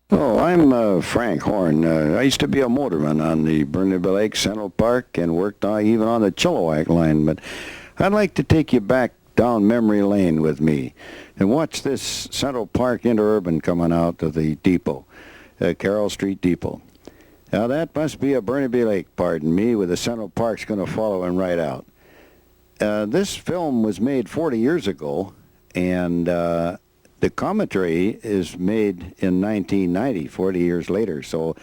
Oh, I'm Frank Horn. I used to be a motorman on the Burnaby Lake Central Park and worked even on the Chilliwack line, but I'd like to take you back down memory lane with me and watch this Central Park interurban coming out of the depot, Carrall Street Depot. Now that must be a Burnaby Lake, pardon me, with the Central Park's going to follow him right out. This film was made 40 years ago, and the commentary is made in 1990, 40 years later, so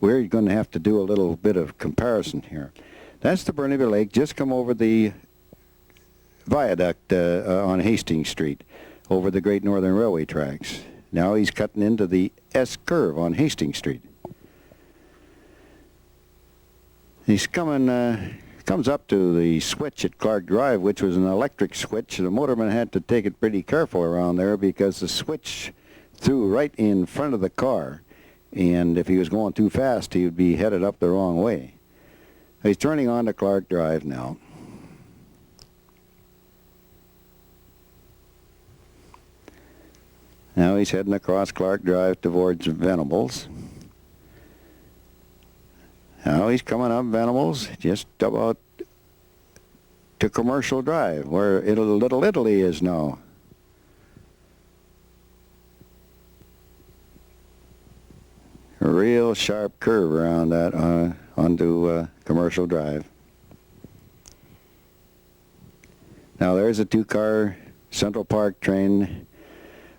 we're going to have to do a little bit of comparison here. That's the Burnaby Lake, just come over the viaduct on Hastings Street, over the Great Northern Railway tracks. Now he's cutting into the S-curve on Hastings Street. He's comes up to the switch at Clark Drive, which was an electric switch. The motorman had to take it pretty careful around there because the switch threw right in front of the car, and if he was going too fast, he would be headed up the wrong way. He's turning on to Clark Drive now. Now he's heading across Clark Drive towards Venables. Now he's coming up Venables, just about to Commercial Drive, where Little Italy is now. A real sharp curve around that onto Commercial Drive. Now there's a two-car Central Park train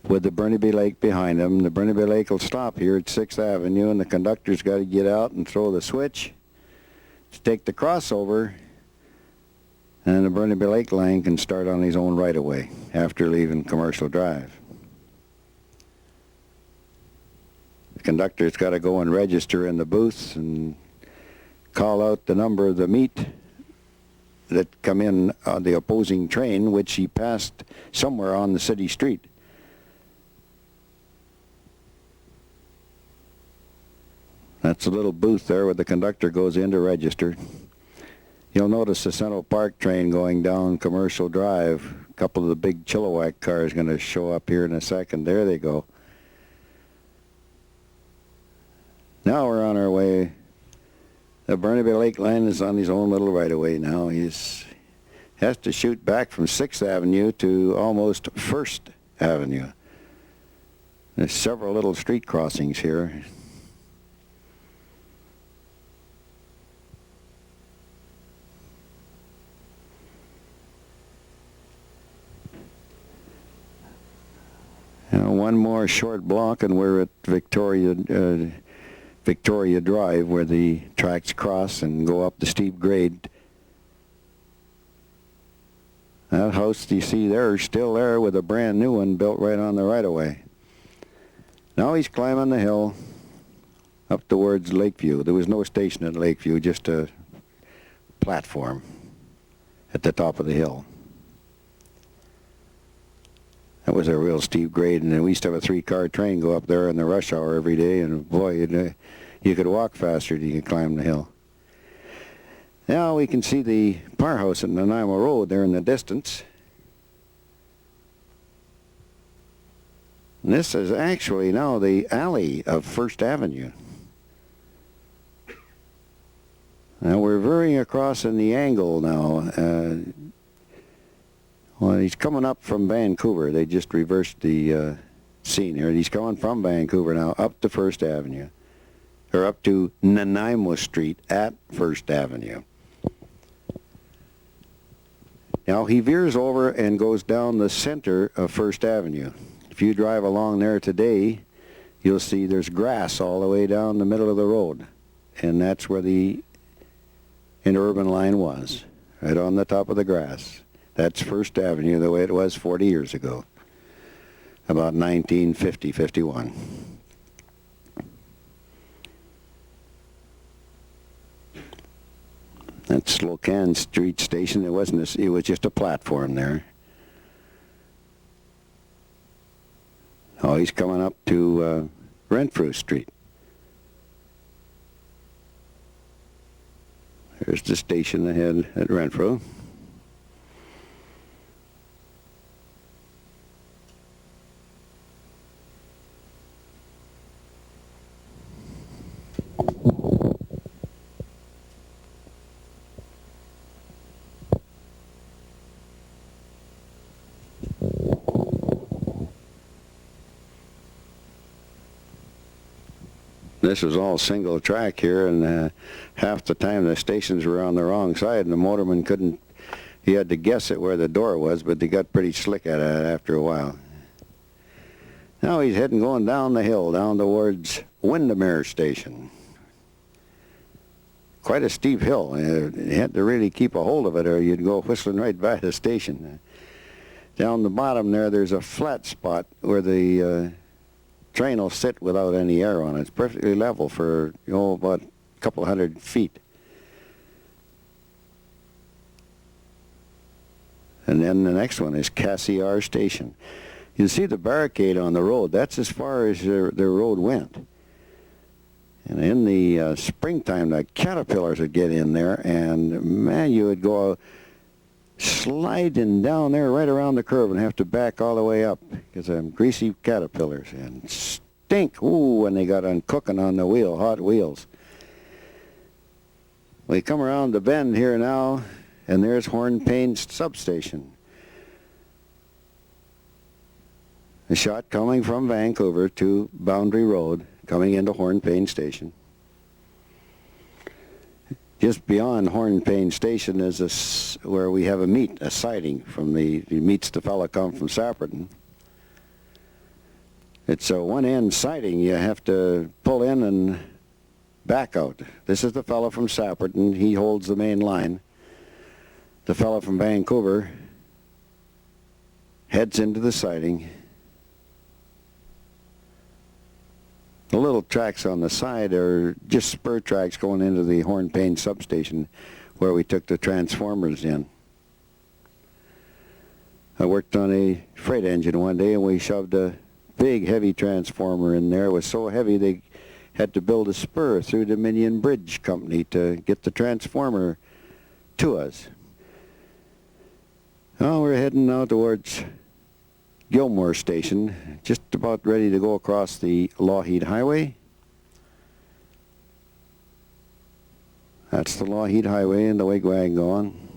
with the Burnaby Lake behind him. The Burnaby Lake will stop here at 6th Avenue, and the conductor's got to get out and throw the switch to take the crossover, and the Burnaby Lake line can start on his own right-of-way after leaving Commercial Drive. The conductor's got to go and register in the booth and call out the number of the meet that come in on the opposing train, which he passed somewhere on the city street. That's a little booth there where the conductor goes in to register. You'll notice the Central Park train going down Commercial Drive. A couple of the big Chilliwack cars going to show up here in a second. There they go. Now we're on our way. The Burnaby Lake line is on his own little right-of-way now. He has to shoot back from 6th Avenue to almost 1st Avenue. There's several little street crossings here. One more short block and we're at Victoria Drive, where the tracks cross and go up the steep grade. That house you see there is still there with a brand new one built right on the right-of-way. Now he's climbing the hill up towards Lakeview. There was no station at Lakeview, just a platform at the top of the hill. That was a real steep grade, and we used to have a 3-car train go up there in the rush hour every day, and boy, you could walk faster than you could climb the hill. Now we can see the powerhouse at Nanaimo Road there in the distance. And this is actually now the alley of 1st Avenue. Now we're veering across in the angle now. Well, he's coming up from Vancouver. They just reversed the scene here. He's coming from Vancouver now up to 1st Avenue, or up to Nanaimo Street at 1st Avenue. Now he veers over and goes down the center of 1st Avenue. If you drive along there today, you'll see there's grass all the way down the middle of the road, and that's where the interurban line was, right on the top of the grass. That's 1st Avenue the way it was 40 years ago, about 1950, 51. That's Slocan Street Station. It wasn't. It was just a platform there. Oh, he's coming up to Renfrew Street. There's the station ahead at Renfrew. This was all single track here, and half the time the stations were on the wrong side, and the motorman couldn't, he had to guess at where the door was, but they got pretty slick at it after a while. Now he's going down the hill, down towards Windermere Station. Quite a steep hill. You had to really keep a hold of it or you'd go whistling right by the station. Down the bottom there's a flat spot where the train will sit without any air on it. It's perfectly level for, about a couple hundred feet. And then the next one is B.C.E.R Station. You see the barricade on the road. That's as far as the road went. And in the springtime, the caterpillars would get in there, and man, you would go sliding down there right around the curve and have to back all the way up because of them greasy caterpillars and stink. Ooh, when they got on cooking on the wheel, hot wheels. We come around the bend here now, and there's Hornpain substation. A shot coming from Vancouver to Boundary Road, coming into Hornpain Station. Just beyond Hornpain Station is where we have a siding from he meets the fellow come from Sapperton. It's a one-end siding. You have to pull in and back out. This is the fellow from Sapperton. He holds the main line. The fellow from Vancouver heads into the siding. The little tracks on the side are just spur tracks going into the Hornpain substation where we took the transformers in. I worked on a freight engine one day and we shoved a big heavy transformer in there. It was so heavy they had to build a spur through Dominion Bridge Company to get the transformer to us. Now we're heading now towards Gilmore Station, just about ready to go across the Lougheed Highway. That's the Lougheed Highway and the wigwag going.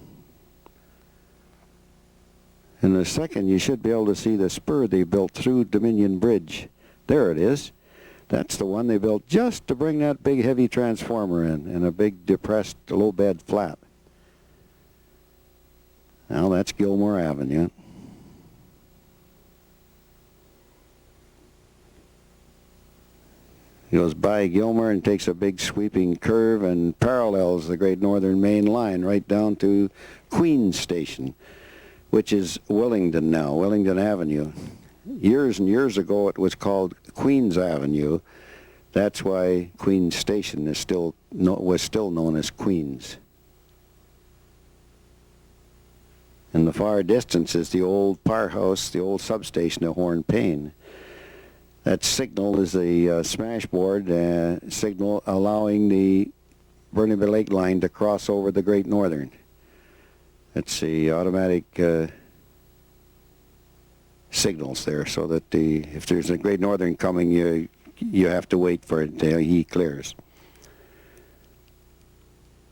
In a second you should be able to see the spur they built through Dominion Bridge. There it is. That's the one they built just to bring that big heavy transformer in a big depressed low bed flat. Now that's Gilmore Avenue. He goes by Gilmore and takes a big sweeping curve and parallels the Great Northern Main Line right down to Queens Station, which is Willingdon now, Willingdon Avenue. Years and years ago it was called Queens Avenue. That's why Queens Station was still known as Queens. In the far distance is the old powerhouse, the old substation of Hornpain. That signal is the smashboard signal allowing the Burnaby Lake line to cross over the Great Northern. It's the automatic signals there, so that if there's a Great Northern coming, you have to wait for it until he clears.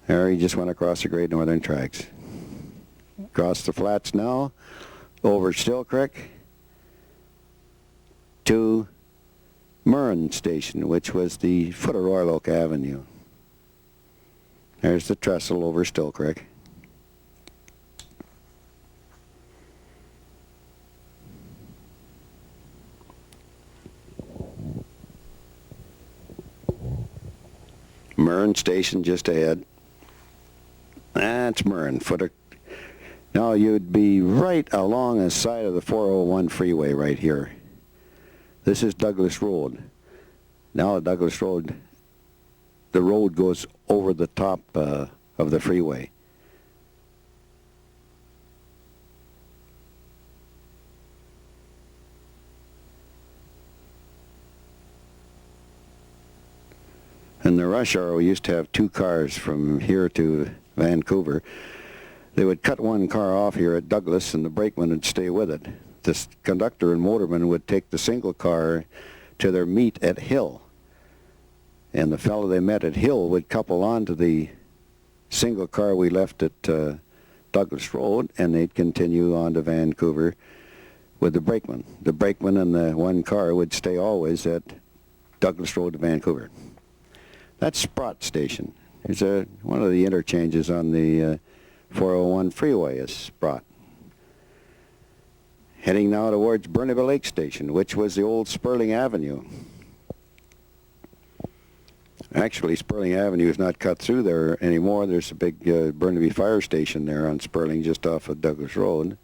There, he just went across the Great Northern tracks. Across the flats now, over Still Creek to Murren Station, which was the foot of Royal Oak Avenue. There's the trestle over Still Creek. Murren Station just ahead. That's Murren. Now you'd be right along the side of the 401 freeway right here. This is Douglas Road. Now Douglas Road, the road goes over the top of the freeway. In the rush hour, we used to have 2 cars from here to Vancouver. They would cut one car off here at Douglas and the brakeman would stay with it. This conductor and motorman would take the single car to their meet at Hill. And the fellow they met at Hill would couple onto the single car we left at Douglas Road, and they'd continue on to Vancouver with the brakeman. The brakeman and the one car would stay always at Douglas Road to Vancouver. That's Sprott Station. There's one of the interchanges on the 401 freeway is Sprott. Heading now towards Burnaby Lake Station, which was the old Sperling Avenue. Actually, Sperling Avenue is not cut through there anymore. There's a big Burnaby Fire Station there on Sperling, just off of Douglas Road.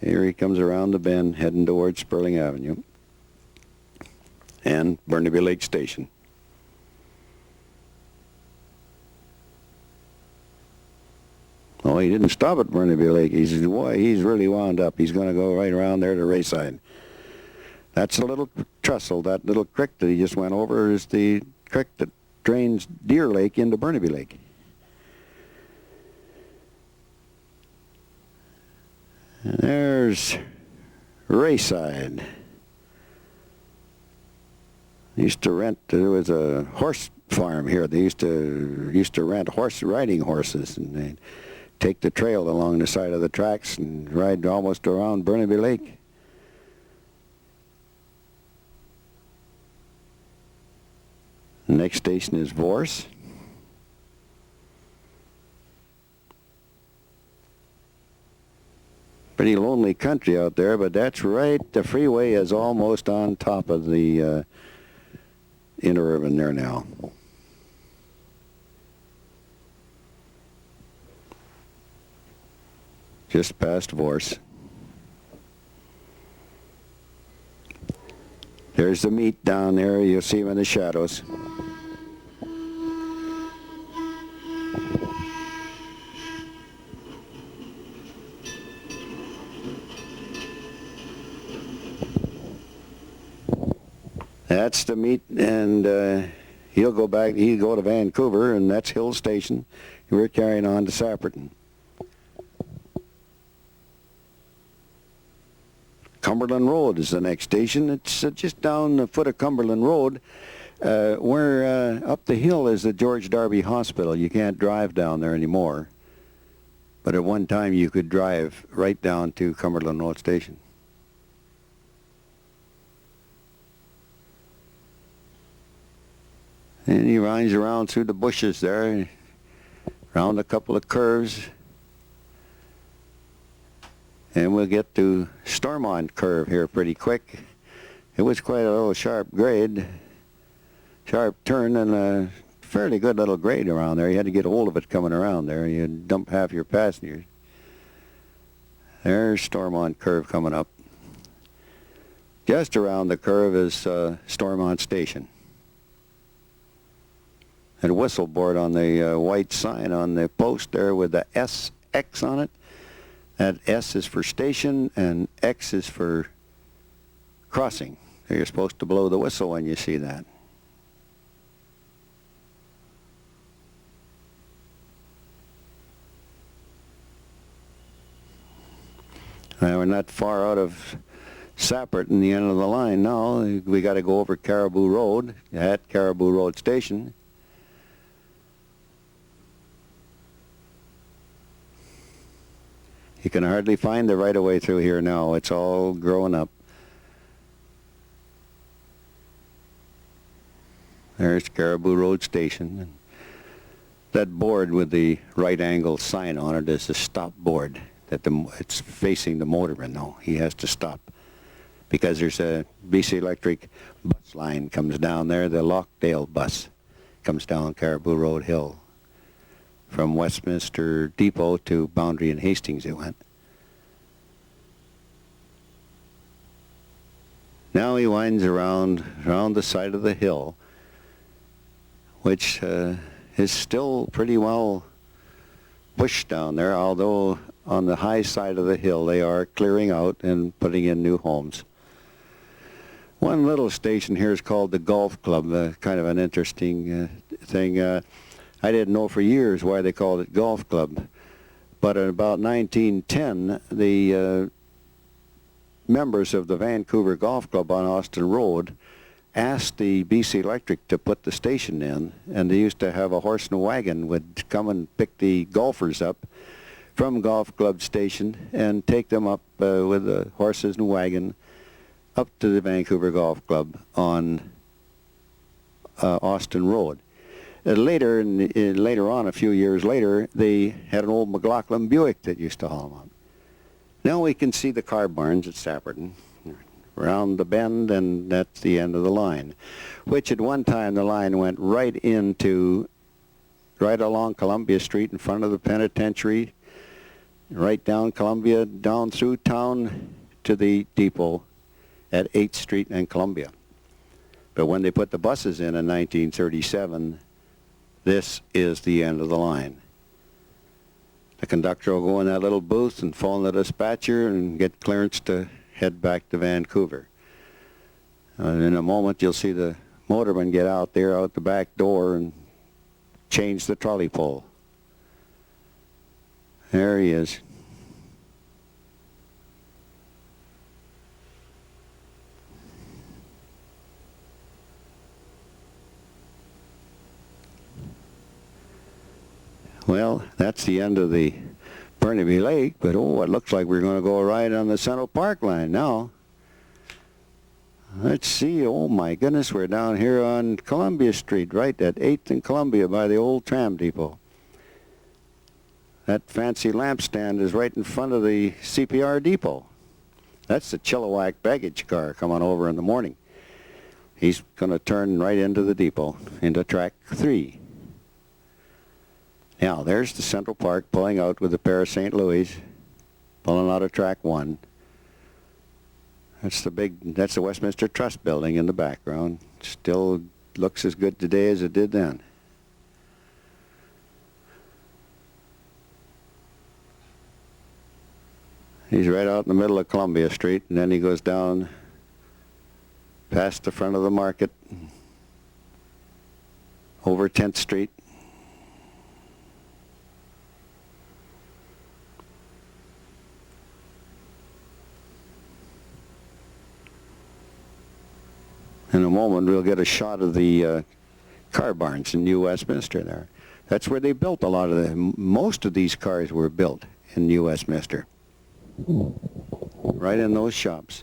Here he comes around the bend, heading towards Sperling Avenue and Burnaby Lake Station. Oh, he didn't stop at Burnaby Lake. He said, boy, he's really wound up. He's going to go right around there to Rayside. That's a little trestle. That little creek that he just went over is the creek that drains Deer Lake into Burnaby Lake. And there's Rayside. Used to rent, there was a horse farm here. They used to rent riding horses, and they'd take the trail along the side of the tracks and ride almost around Burnaby Lake. The next station is Vorse. Pretty lonely country out there, but that's right. The freeway is almost on top of the interurban there now. Just past Vorse. There's the meat down there. You'll see him in the shadows. That's the meat, and he'll go to Vancouver, and that's Hill Station. We're carrying on to Sapperton. Cumberland Road is the next station. It's just down the foot of Cumberland Road. Where up the hill is the George Darby Hospital. You can't drive down there anymore. But at one time you could drive right down to Cumberland Road Station. And he runs around through the bushes there, around a couple of curves. And we'll get to Stormont Curve here pretty quick. It was quite a little sharp grade, sharp turn, and a fairly good little grade around there. You had to get a hold of it coming around there. You'd dump half your passengers. There's Stormont Curve coming up. Just around the curve is Stormont Station. And a whistle board on the white sign on the post there with the SX on it. That S is for station and X is for crossing. So you're supposed to blow the whistle when you see that. Now we're not far out of Sapperton, the end of the line now. We got to go over Caribou Road at Caribou Road Station. You can hardly find the right-of-way through here now. It's all growing up. There's Caribou Road Station. That board with the right-angle sign on it is the stop board. It's facing the motorman now. He has to stop because there's a B.C. Electric bus line comes down there. The Lockdale bus comes down Caribou Road Hill. From Westminster Depot to Boundary and Hastings it went. Now he winds around the side of the hill, which is still pretty well pushed down there, although on the high side of the hill they are clearing out and putting in new homes. One little station here is called the Golf Club, kind of an interesting thing. I didn't know for years why they called it Golf Club, but in about 1910, the members of the Vancouver Golf Club on Austin Road asked the B.C. Electric to put the station in, and they used to have a horse and wagon would come and pick the golfers up from Golf Club Station and take them up with the horses and wagon up to the Vancouver Golf Club on Austin Road. Later on, a few years later, they had an old McLaughlin Buick that used to haul them up. Now we can see the car barns at Sapperton, round the bend, and that's the end of the line, which at one time the line went right along Columbia Street in front of the penitentiary, right down Columbia, down through town to the depot at 8th Street and Columbia. But when they put the buses in 1937, this is the end of the line. The conductor will go in that little booth and phone the dispatcher and get clearance to head back to Vancouver. In a moment you'll see the motorman get out there out the back door and change the trolley pole. There he is. Well, that's the end of the Burnaby Lake, but oh, it looks like we're going to go right on the Central Park line now. Let's see, oh my goodness, we're down here on Columbia Street, right at 8th and Columbia by the old tram depot. That fancy lamp stand is right in front of the CPR depot. That's the Chilliwack baggage car coming over in the morning. He's going to turn right into the depot, into track 3. Now, there's the Central Park pulling out with a pair of St. Louis, pulling out of track 1. That's the Westminster Trust building in the background. Still looks as good today as it did then. He's right out in the middle of Columbia Street, and then he goes down past the front of the market, over 10th Street. In a moment, we'll get a shot of the car barns in New Westminster there. That's where they built a lot of them. Most of these cars were built in New Westminster, right in those shops.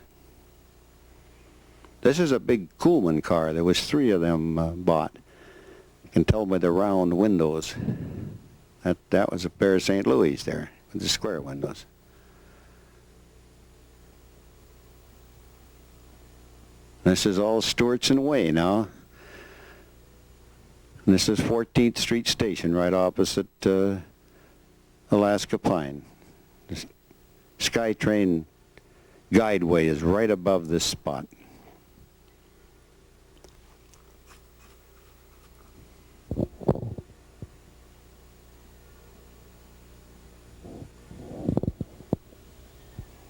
This is a big Coolman car. There was 3 of them bought. You can tell by the round windows. That was a pair of St. Louis there, with the square windows. This is all Stewartson Way now. And this is 14th Street Station, right opposite Alaska Pine. The SkyTrain guideway is right above this spot.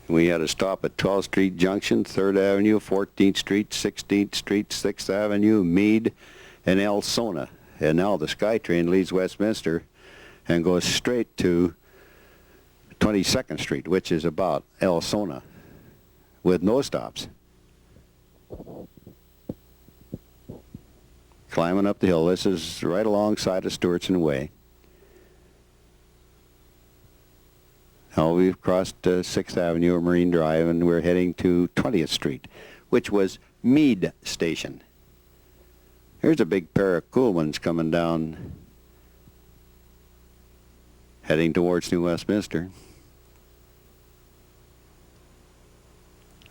We had a stop at 12th Street Junction, 3rd Avenue, 14th Street, 16th Street, 6th Avenue, Meade, and Elsona. And now the SkyTrain leaves Westminster and goes straight to 22nd Street, which is about Elsona, with no stops. Climbing up the hill. This is right alongside of Stewartson Way. Now we've crossed 6th Avenue or Marine Drive, and we're heading to 20th Street, which was Meade Station. Here's a big pair of Coolmans coming down, heading towards New Westminster.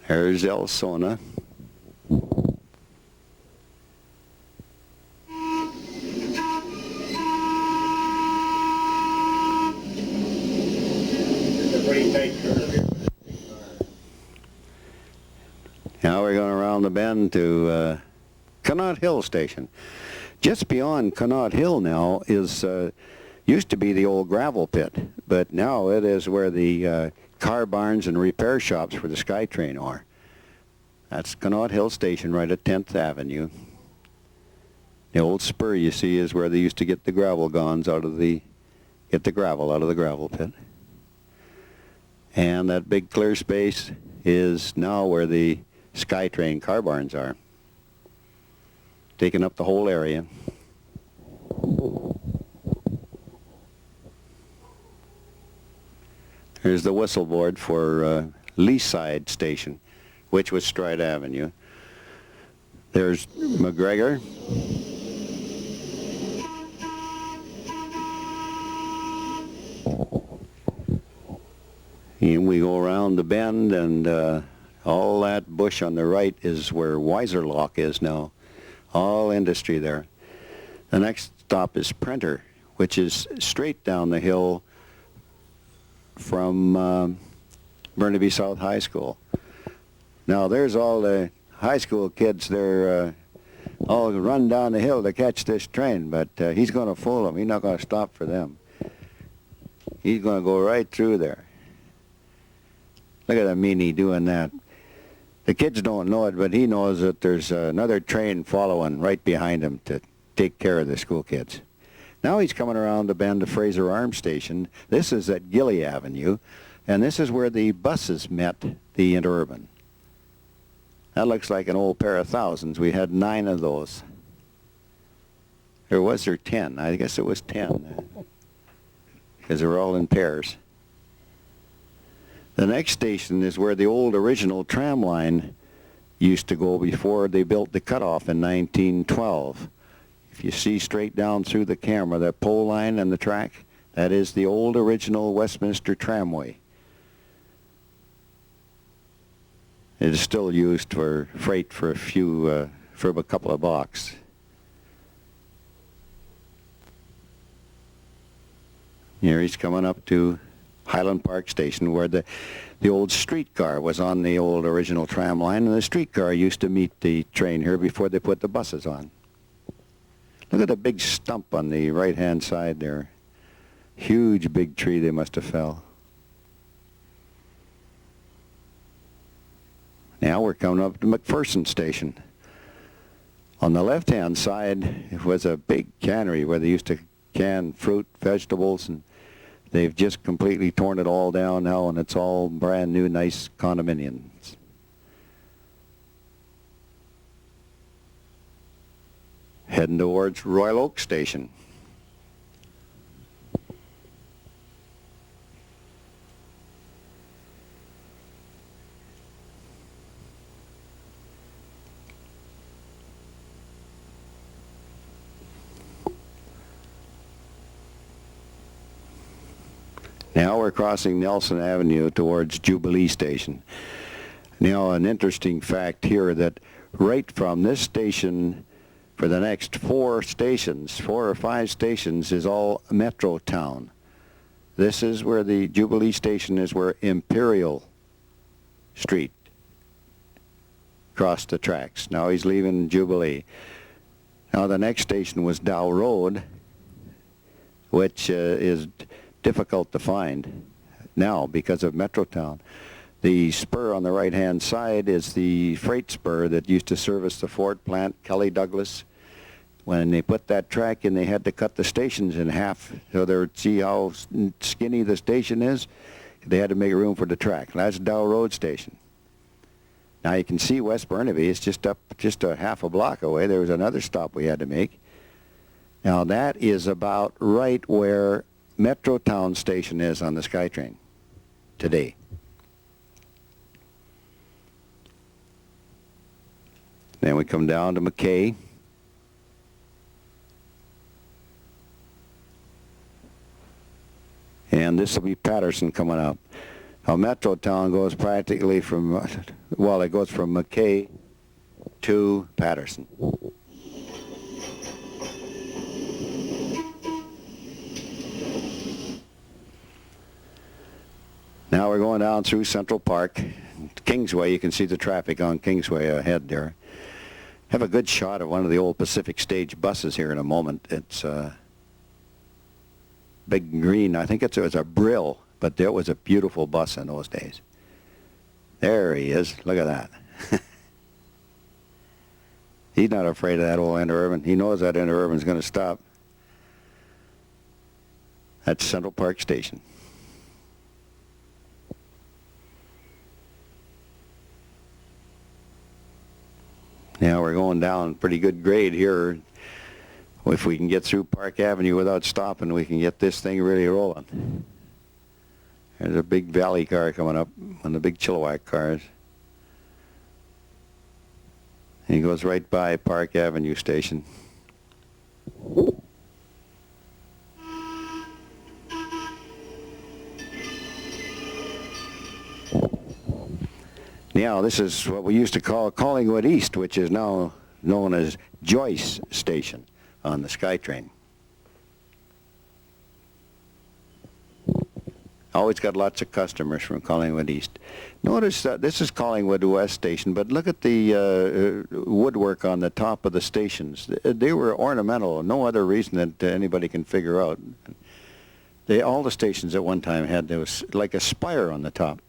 There's Elsona. Now we're going around the bend to Connaught Hill Station. Just beyond Connaught Hill now is used to be the old gravel pit, but now it is where the car barns and repair shops for the SkyTrain are. That's Connaught Hill Station right at 10th Avenue. The old spur you see is where they used to get the gravel get the gravel out of the gravel pit. And that big clear space is now where the SkyTrain car barns are, taking up the whole area. Here's the whistle board for Leaside Station, which was Stride Avenue. There's McGregor, And we go around the bend, and all that bush on the right is where Weiserloch is now. All industry there. The next stop is Printer, which is straight down the hill from Burnaby South High School. Now there's all the high school kids. They're all run down the hill to catch this train, but he's going to fool them. He's not going to stop for them. He's going to go right through there. Look at the meanie doing that. The kids don't know it, but he knows that there's another train following right behind him to take care of the school kids. Now he's coming around the bend to Fraser Arms Station. This is at Gilly Avenue, and this is where the buses met the interurban. That looks like an old pair of thousands. We had 9 of those. Or was there 10? I guess it was 10, because they were all in pairs. The next station is where the old original tram line used to go before they built the cutoff in 1912. If you see straight down through the camera, that pole line and the track, that is the old original Westminster Tramway. It is still used for freight for a couple of bucks. Here he's coming up to Highland Park Station, where the old streetcar was on the old original tram line, and the streetcar used to meet the train here before they put the buses on. Look at the big stump on the right-hand side there. Huge big tree they must have fell. Now we're coming up to McPherson Station. On the left-hand side, it was a big cannery where they used to can fruit, vegetables, and they've just completely torn it all down now, and it's all brand new, nice condominiums. Heading towards Royal Oak Station. Now we're crossing Nelson Avenue towards Jubilee Station. Now, an interesting fact here that right from this station for the next 4 or 5 stations is all Metro Town. This is where the Jubilee Station is, where Imperial Street crossed the tracks. Now he's leaving Jubilee. Now the next station was Dow Road, which is difficult to find now because of Metrotown. The spur on the right-hand side is the freight spur that used to service the Ford plant, Kelly Douglas. When they put that track in, they had to cut the stations in half so they would see how skinny the station is. They had to make room for the track. That's Dow Road Station. Now you can see West Burnaby. It's just a half a block away. There was another stop we had to make. Now that is about right where Metrotown Station is on the SkyTrain today. Then we come down to McKay. And this will be Patterson coming up. Now Metrotown goes practically from, well, it goes from McKay to Patterson. Now we're going down through Central Park. Kingsway, you can see the traffic on Kingsway ahead there. Have a good shot of one of the old Pacific Stage buses here in a moment. It's big green. I think it was a Brill, but it was a beautiful bus in those days. There he is. Look at that. He's not afraid of that old interurban. He knows that interurban's going to stop. That's Central Park Station. Now we're going down pretty good grade here. If we can get through Park Avenue without stopping, we can get this thing really rolling. There's a big Valley car coming up, one of the big Chilliwack cars. He goes right by Park Avenue Station. Yeah, this is what we used to call Collingwood East, which is now known as Joyce Station on the SkyTrain. Always got lots of customers from Collingwood East. Notice this is Collingwood West Station, but look at the woodwork on the top of the stations. They were ornamental. No other reason that anybody can figure out. All the stations at one time had, there was like a spire on the top.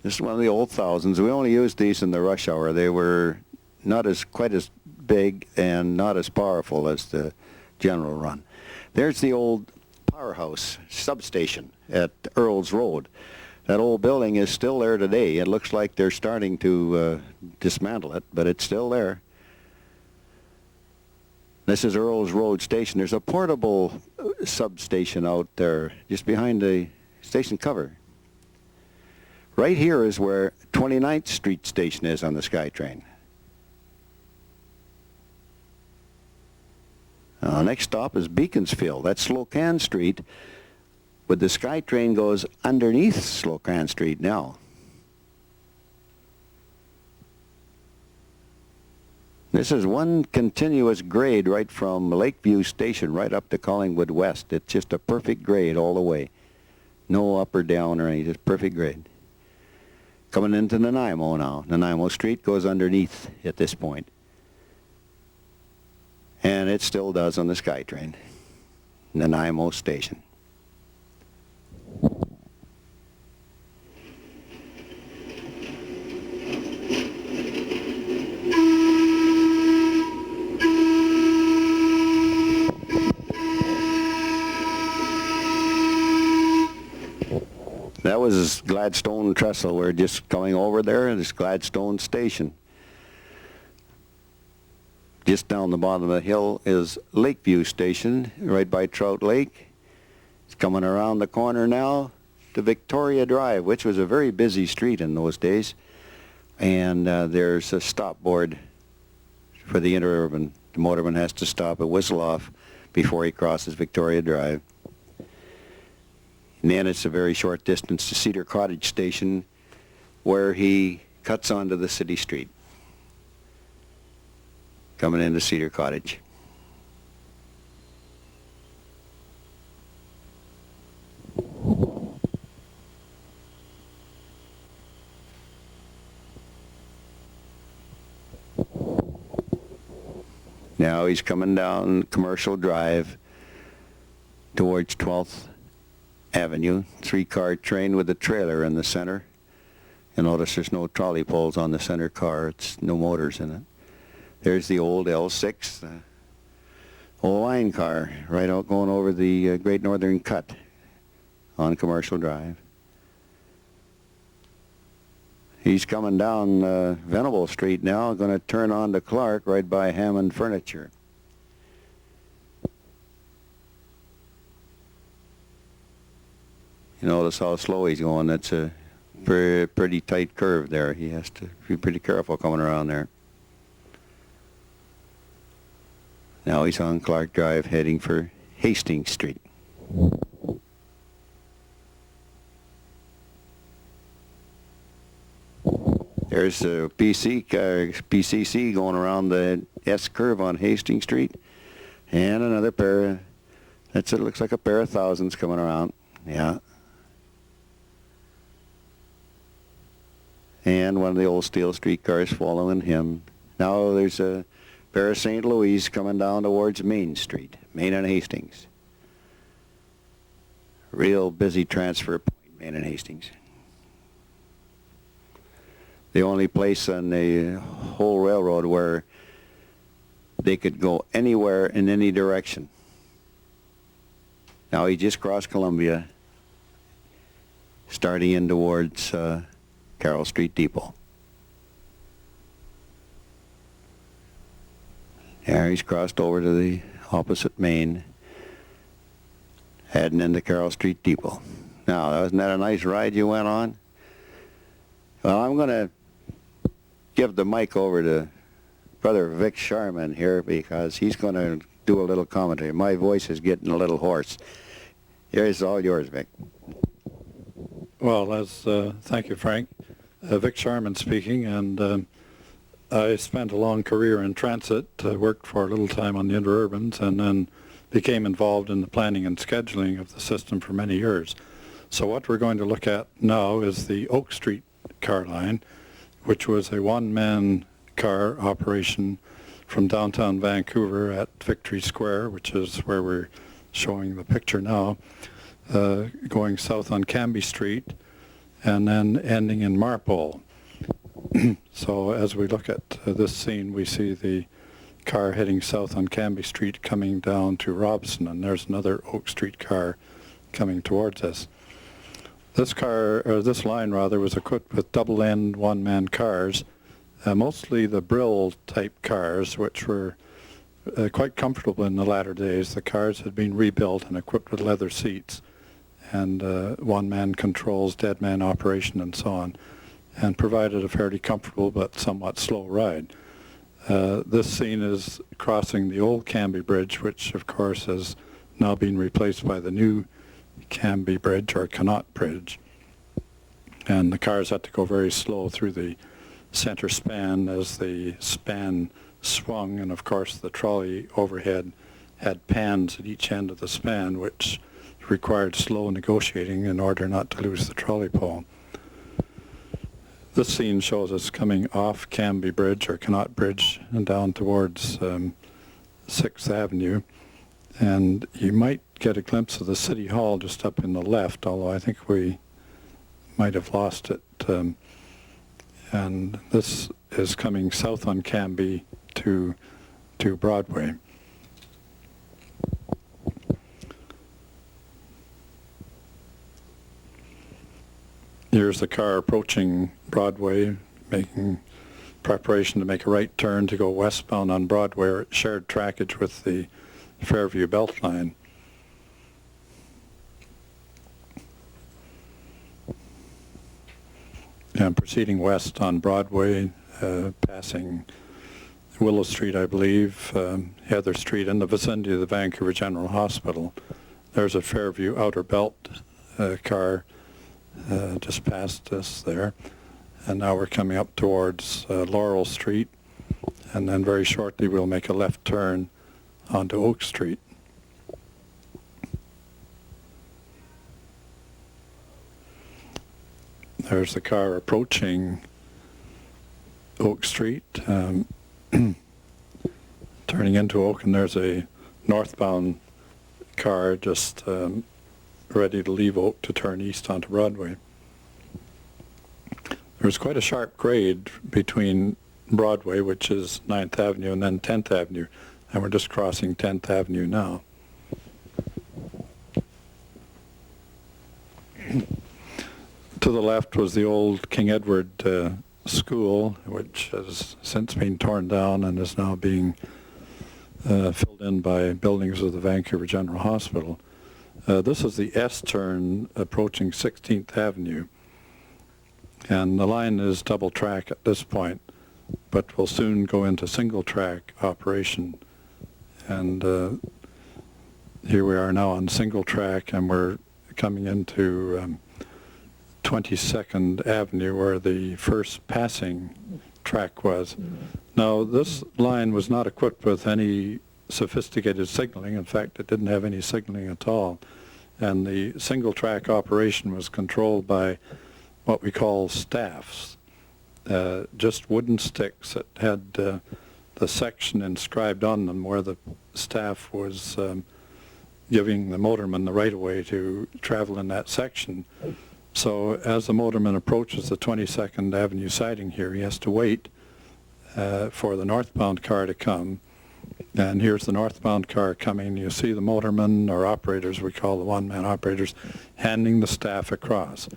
This is one of the old thousands. We only used these in the rush hour. They were not quite as big and not as powerful as the general run. There's the old powerhouse substation at Earls Road. That old building is still there today. It looks like they're starting to dismantle it, but it's still there. This is Earls Road Station. There's a portable substation out there just behind the station cover. Right here is where 29th Street Station is on the SkyTrain. Next stop is Beaconsfield. That's Slocan Street, but the SkyTrain goes underneath Slocan Street now. This is one continuous grade right from Lakeview Station right up to Collingwood West. It's just a perfect grade all the way. No up or down or anything, just perfect grade. Coming into Nanaimo now. Nanaimo Street goes underneath at this point. And it still does on the SkyTrain. Nanaimo Station. That was Gladstone Trestle. We're just coming over there, this Gladstone Station. Just down the bottom of the hill is Lakeview Station, right by Trout Lake. It's coming around the corner now to Victoria Drive, which was a very busy street in those days. And there's a stop board for the interurban. The motorman has to stop at Whistle-Off before he crosses Victoria Drive. And then it's a very short distance to Cedar Cottage Station, where he cuts onto the city street, coming into Cedar Cottage. Now he's coming down Commercial Drive towards 12th Avenue, three-car train with a trailer in the center. You'll notice there's no trolley poles on the center car. It's no motors in it. There's the old L6, the old line car, right out going over the Great Northern Cut on Commercial Drive. He's coming down Venable Street now, going to turn on to Clark right by Hammond Furniture. You notice how slow he's going. That's a pretty tight curve there. He has to be pretty careful coming around there. Now he's on Clark Drive heading for Hastings Street. There's a PCC going around the S curve on Hastings Street. And another pair of, it looks like a pair of thousands coming around. Yeah. And one of the old steel streetcars following him. Now there's a pair of St. Louis coming down towards Main Street, Main and Hastings. Real busy transfer point, Main and Hastings. The only place on the whole railroad where they could go anywhere in any direction. Now he just crossed Columbia, starting in towards Carrall Street Depot. There he's crossed over to the opposite Main, heading into Carrall Street Depot. Now, wasn't that a nice ride you went on? Well, I'm going to give the mic over to Brother Vic Sharman here, because he's going to do a little commentary. My voice is getting a little hoarse. Here's all yours, Vic. Thank you, Frank. Vic Sharman speaking, and I spent a long career in transit, worked for a little time on the interurbans, and then became involved in the planning and scheduling of the system for many years. So what we're going to look at now is the Oak Street car line, which was a one-man car operation from downtown Vancouver at Victory Square, which is where we're showing the picture now, going south on Cambie Street and then ending in Marpole. So as we look at this scene, we see the car heading south on Cambie Street coming down to Robson, and there's another Oak Street car coming towards us. This line was equipped with double-end one-man cars, mostly the Brill type cars, which were quite comfortable in the latter days. The cars had been rebuilt and equipped with leather seats and one-man controls, dead-man operation, and so on, and provided a fairly comfortable but somewhat slow ride. This scene is crossing the old Cambie Bridge, which of course has now been replaced by the new Cambie Bridge, or Connaught Bridge. And the cars had to go very slow through the center span as the span swung, and of course the trolley overhead had pans at each end of the span, which required slow negotiating in order not to lose the trolley pole. This scene shows us coming off Cambie Bridge, or Connaught Bridge, and down towards 6th Avenue. And you might get a glimpse of the City Hall just up in the left, although I think we might have lost it. And this is coming south on Cambie to Broadway. Here's the car approaching Broadway, making preparation to make a right turn to go westbound on Broadway, or shared trackage with the Fairview Beltline. And proceeding west on Broadway, passing Willow Street, I believe, Heather Street, in the vicinity of the Vancouver General Hospital. There's a Fairview Outer Belt car just past us there. And now we're coming up towards Laurel Street, and then very shortly we'll make a left turn onto Oak Street. There's the car approaching Oak Street, turning into Oak, and there's a northbound car just ready to leave Oak to turn east onto Broadway. There's quite a sharp grade between Broadway, which is 9th Avenue, and then 10th Avenue, and we're just crossing 10th Avenue now. To the left was the old King Edward School, which has since been torn down and is now being filled in by buildings of the Vancouver General Hospital. This is the S-turn approaching 16th Avenue, and the line is double track at this point, but will soon go into single track operation. And here we are now on single track, and we're coming into 22nd Avenue, where the first passing track was. Now, this line was not equipped with any sophisticated signaling. In fact, it didn't have any signaling at all. And the single track operation was controlled by what we call staffs, just wooden sticks that had the section inscribed on them where the staff was giving the motorman the right-of-way to travel in that section. So as the motorman approaches the 22nd Avenue siding here, he has to wait for the northbound car to come. And here's the northbound car coming. You see the motorman, or operators, we call the one-man operators, handing the staff across.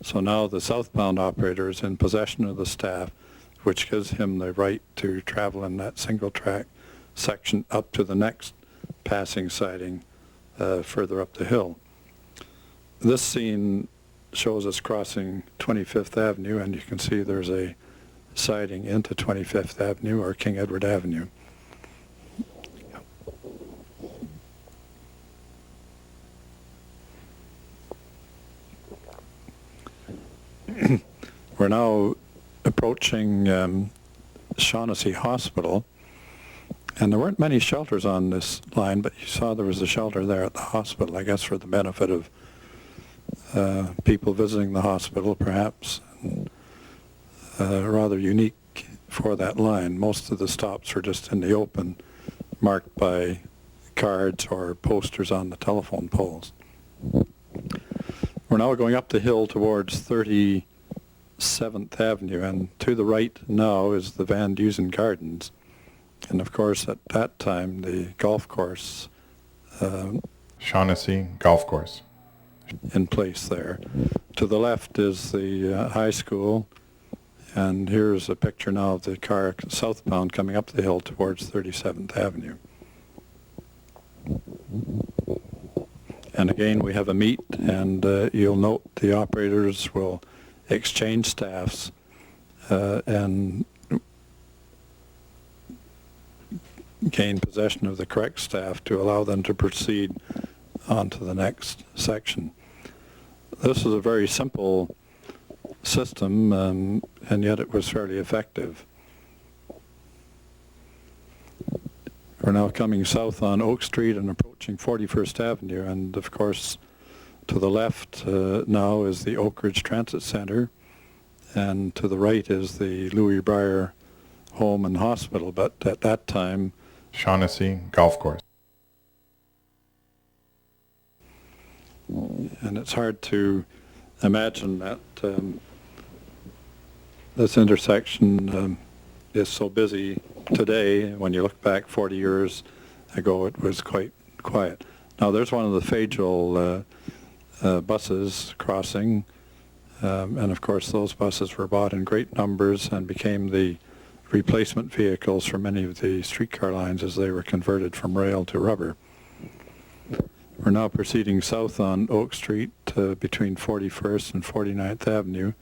So now the southbound operator is in possession of the staff, which gives him the right to travel in that single track section up to the next passing siding further up the hill. This scene shows us crossing 25th Avenue, and you can see there's a siding into 25th Avenue, or King Edward Avenue. We're now approaching Shaughnessy Hospital, and there weren't many shelters on this line, but you saw there was a shelter there at the hospital, I guess for the benefit of people visiting the hospital, perhaps. Rather unique for that line. Most of the stops were just in the open, marked by cards or posters on the telephone poles. We're now going up the hill towards 37th Avenue, and to the right now is the Van Dusen Gardens. And of course, at that time, the golf course Shaughnessy Golf Course in place there. To the left is the high school, and here's a picture now of the car southbound coming up the hill towards 37th Avenue. And again, we have a meet, and you'll note the operators will exchange staffs and gain possession of the correct staff to allow them to proceed on to the next section. This is a very simple system, and yet it was fairly effective. We're now coming south on Oak Street and approaching 41st Avenue, and of course to the left now is the Oak Ridge Transit Center, and to the right is the Louis Breyer Home and Hospital, but at that time Shaughnessy Golf Course. And it's hard to imagine that this intersection is so busy today. When you look back 40 years ago, it was quite quiet. Now there's one of the Fagel buses crossing, and of course those buses were bought in great numbers and became the replacement vehicles for many of the streetcar lines as they were converted from rail to rubber. We're now proceeding south on Oak Street between 41st and 49th Avenue.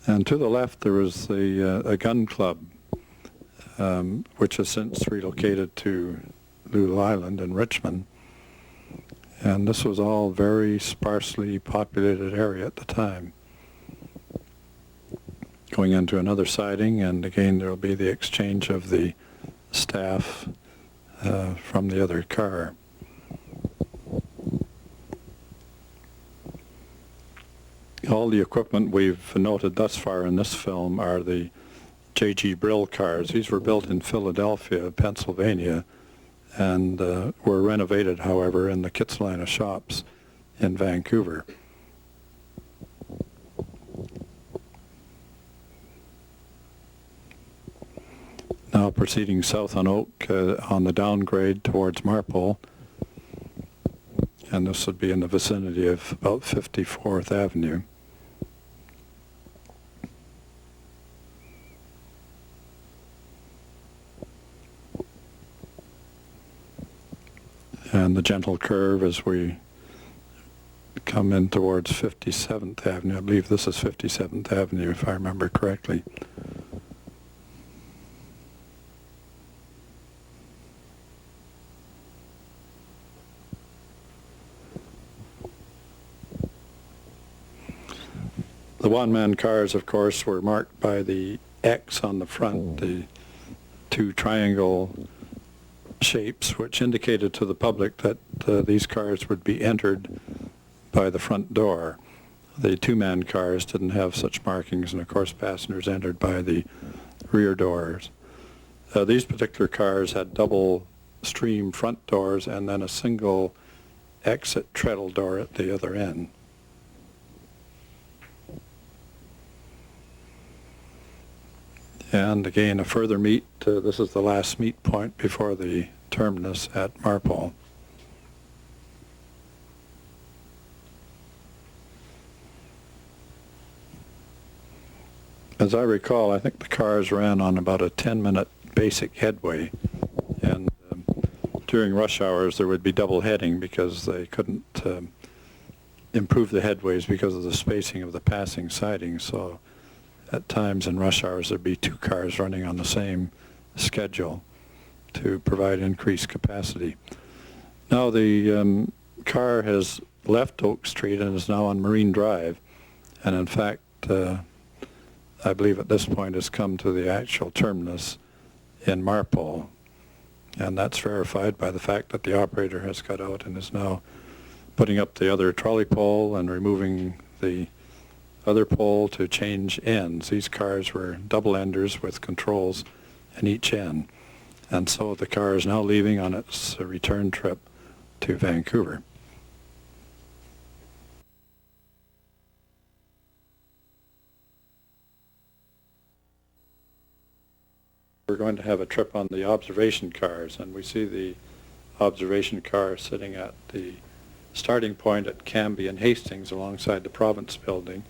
And to the left there was a gun club, which has since relocated to Lulu Island in Richmond. And this was all very sparsely populated area at the time. Going into another siding, and again there will be the exchange of the staff from the other car. All the equipment we've noted thus far in this film are the J.G. Brill cars. These were built in Philadelphia, Pennsylvania, and were renovated, however, in the Kitsilana shops in Vancouver. Now proceeding south on Oak on the downgrade towards Marpole, and this would be in the vicinity of about 54th Avenue. And the gentle curve as we come in towards 57th Avenue. I believe this is 57th Avenue, if I remember correctly. The one-man cars, of course, were marked by the X on the front, the two triangle shapes, which indicated to the public that these cars would be entered by the front door. The two-man cars didn't have such markings, and of course passengers entered by the rear doors. These particular cars had double stream front doors and then a single exit treadle door at the other end. And again, a further meet. This is the last meet point before the terminus at Marpole. As I recall, I think the cars ran on about a 10-minute basic headway, and during rush hours there would be double heading because they couldn't improve the headways because of the spacing of the passing sidings. So at times in rush hours there'd be two cars running on the same schedule to provide increased capacity. Now the car has left Oak Street and is now on Marine Drive, and in fact I believe at this point has come to the actual terminus in Marpole. And that's verified by the fact that the operator has got out and is now putting up the other trolley pole and removing the other pole to change ends. These cars were double enders with controls in each end. And so the car is now leaving on its return trip to Vancouver. We're going to have a trip on the observation cars, and we see the observation car sitting at the starting point at Cambie and Hastings alongside the Province building,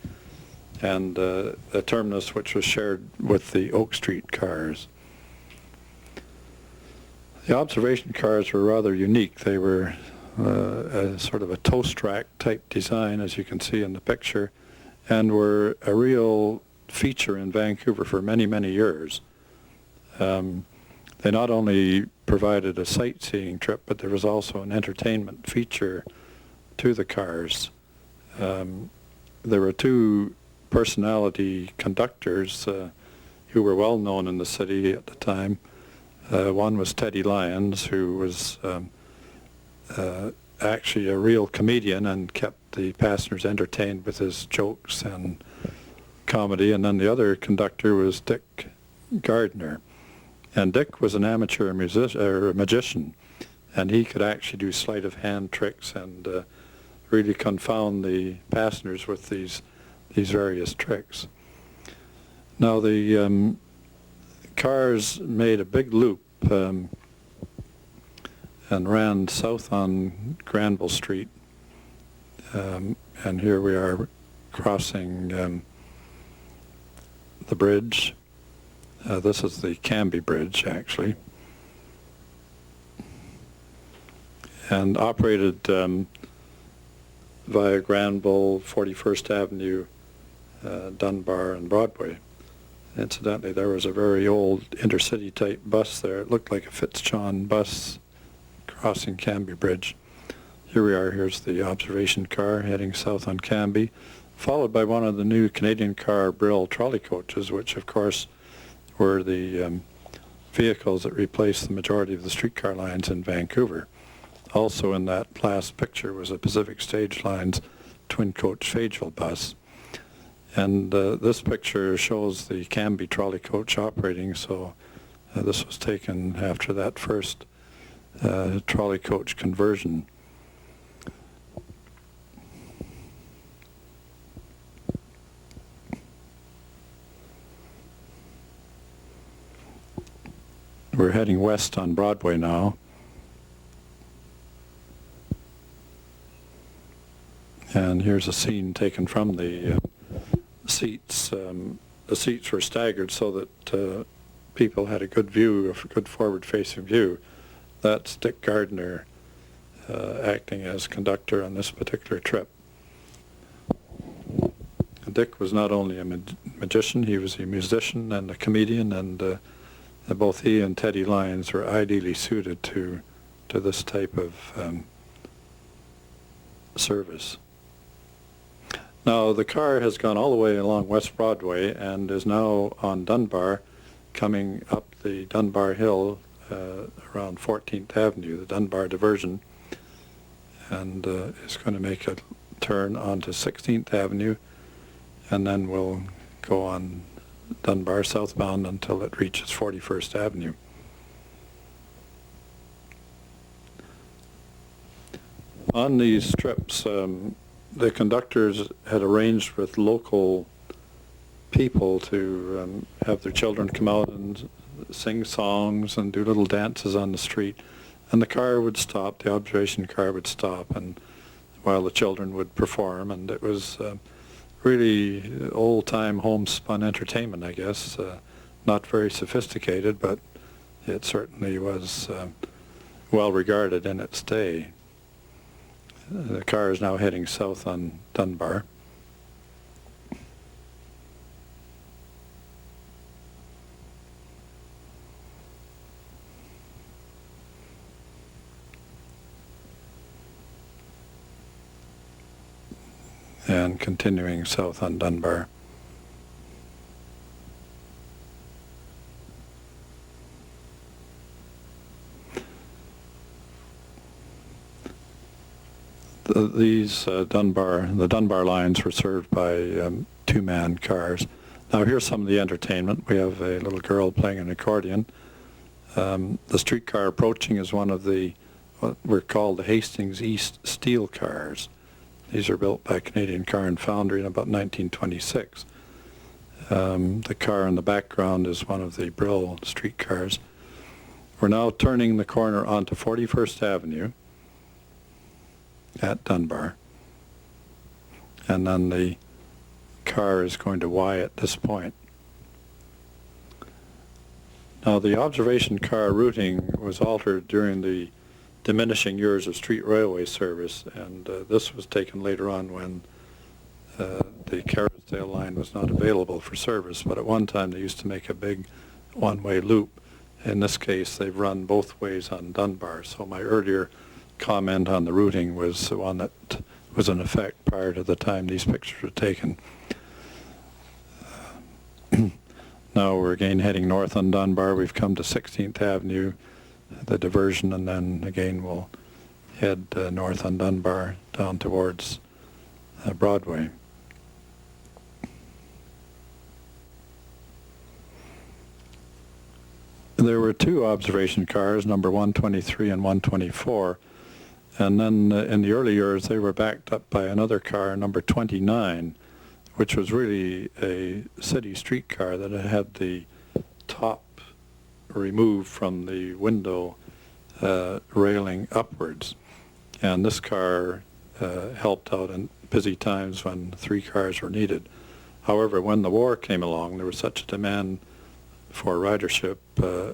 and a terminus which was shared with the Oak Street cars. The observation cars were rather unique. They were a sort of a toast rack type design, as you can see in the picture, and were a real feature in Vancouver for many, many years. They not only provided a sightseeing trip, but there was also an entertainment feature to the cars. There were two personality conductors who were well known in the city at the time. One was Teddy Lyons, who was actually a real comedian and kept the passengers entertained with his jokes and comedy. And then the other conductor was Dick Gardner. And Dick was an amateur magician, and he could actually do sleight of hand tricks and really confound the passengers with these various tricks. Now the cars made a big loop and ran south on Granville Street, and here we are crossing the bridge. This is the Cambie Bridge, actually, and operated via Granville, 41st Avenue, Dunbar, and Broadway. Incidentally, there was a very old intercity type bus there. It looked like a Fitzjohn bus crossing Cambie Bridge. Here we are. Here's the observation car heading south on Cambie, followed by one of the new Canadian Car Brill trolley coaches, which of course were the vehicles that replaced the majority of the streetcar lines in Vancouver. Also in that last picture was a Pacific Stage Lines twin-coach Fageville bus. And this picture shows the Cambie trolley coach operating, so this was taken after that first trolley coach conversion. We're heading west on Broadway now. And here's a scene taken from the seats. The seats were staggered so that people had a good view, a good forward-facing view. That's Dick Gardner acting as conductor on this particular trip. Dick was not only a magician, he was a musician and a comedian, and both he and Teddy Lyons were ideally suited to this type of service. Now the car has gone all the way along West Broadway and is now on Dunbar, coming up the Dunbar Hill around 14th Avenue, the Dunbar diversion, and is going to make a turn onto 16th Avenue, and then we'll go on Dunbar southbound until it reaches 41st Avenue. On these trips, the conductors had arranged with local people to have their children come out and sing songs and do little dances on the street, and the car would stop, the observation car would stop, and while the children would perform, and it was really old-time homespun entertainment, I guess. Not very sophisticated, but it certainly was well regarded in its day. The car is now heading south on Dunbar. And continuing south on Dunbar. The Dunbar lines were served by two-man cars. Now here's some of the entertainment. We have a little girl playing an accordion. The streetcar approaching is one of the, what were called the Hastings East steel cars. These are built by Canadian Car and Foundry in about 1926. The car in the background is one of the Brill streetcars. We're now turning the corner onto 41st Avenue at Dunbar. And then the car is going to Y at this point. Now the observation car routing was altered during the diminishing years of street railway service, and this was taken later on when the Carrall line was not available for service, but at one time they used to make a big one-way loop. In this case, they've run both ways on Dunbar, so my earlier comment on the routing was the one that was in effect prior to the time these pictures were taken. Now we're again heading north on Dunbar. We've come to 16th Avenue, the diversion, and then again we'll head north on Dunbar down towards Broadway. There were two observation cars, number 123 and 124, and then in the early years they were backed up by another car, number 29, which was really a city streetcar that had the top removed from the window railing upwards. And this car helped out in busy times when 3 cars were needed. However, when the war came along, there was such a demand for ridership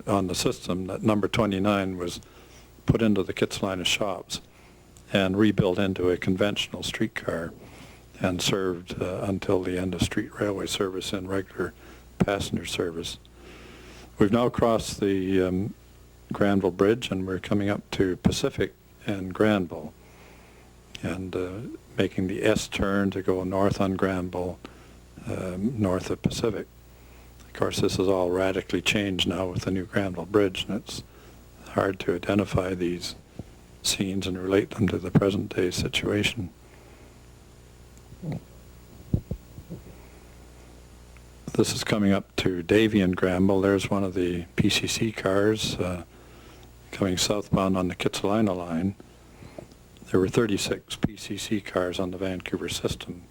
on the system that number 29 was put into the Kitsilano shops and rebuilt into a conventional streetcar and served until the end of street railway service and regular passenger service. We've now crossed the Granville Bridge, and we're coming up to Pacific and Granville, and making the S turn to go north on Granville, north of Pacific. Of course, this is all radically changed now with the new Granville Bridge, and it's hard to identify these scenes and relate them to the present day situation. This is coming up to Davie and Granville. There's one of the PCC cars coming southbound on the Kitsilano line. There were 36 PCC cars on the Vancouver system.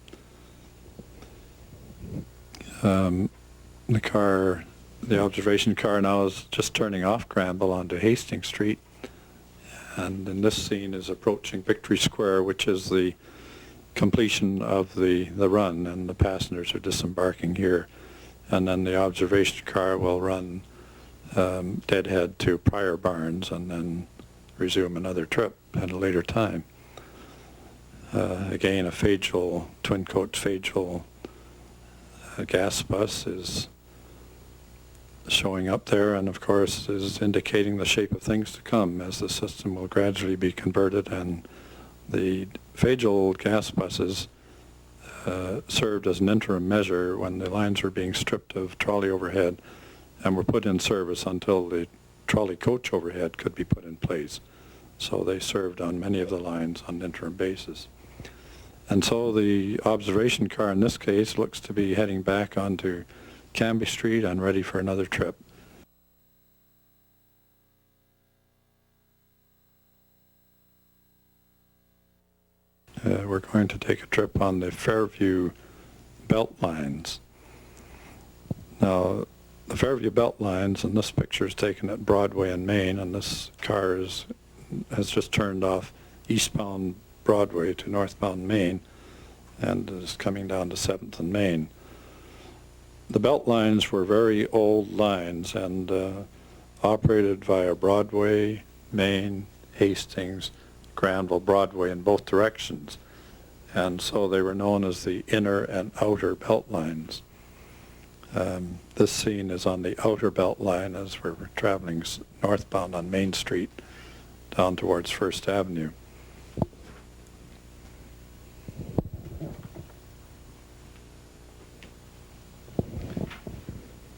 The observation car now is just turning off Granville onto Hastings Street, and in this scene is approaching Victory Square, which is the completion of the run, and the passengers are disembarking here. And then the observation car will run deadhead to Prior Barns and then resume another trip at a later time. Again, a Fagel, twin coach Fagel gas bus is showing up there, and of course is indicating the shape of things to come as the system will gradually be converted. And the Fagel gas buses served as an interim measure when the lines were being stripped of trolley overhead and were put in service until the trolley coach overhead could be put in place. So they served on many of the lines on an interim basis. And so the observation car in this case looks to be heading back onto Cambie Street and ready for another trip. We're going to take a trip on the Fairview belt lines. Now, the Fairview belt lines, and this picture is taken at Broadway and Main, and this car has just turned off eastbound Broadway to northbound Main and is coming down to 7th and Main. The belt lines were very old lines and operated via Broadway, Main, Hastings, Granville, Broadway in both directions, and so they were known as the inner and outer belt lines. This scene is on the outer belt line as we're traveling northbound on Main Street down towards First Avenue.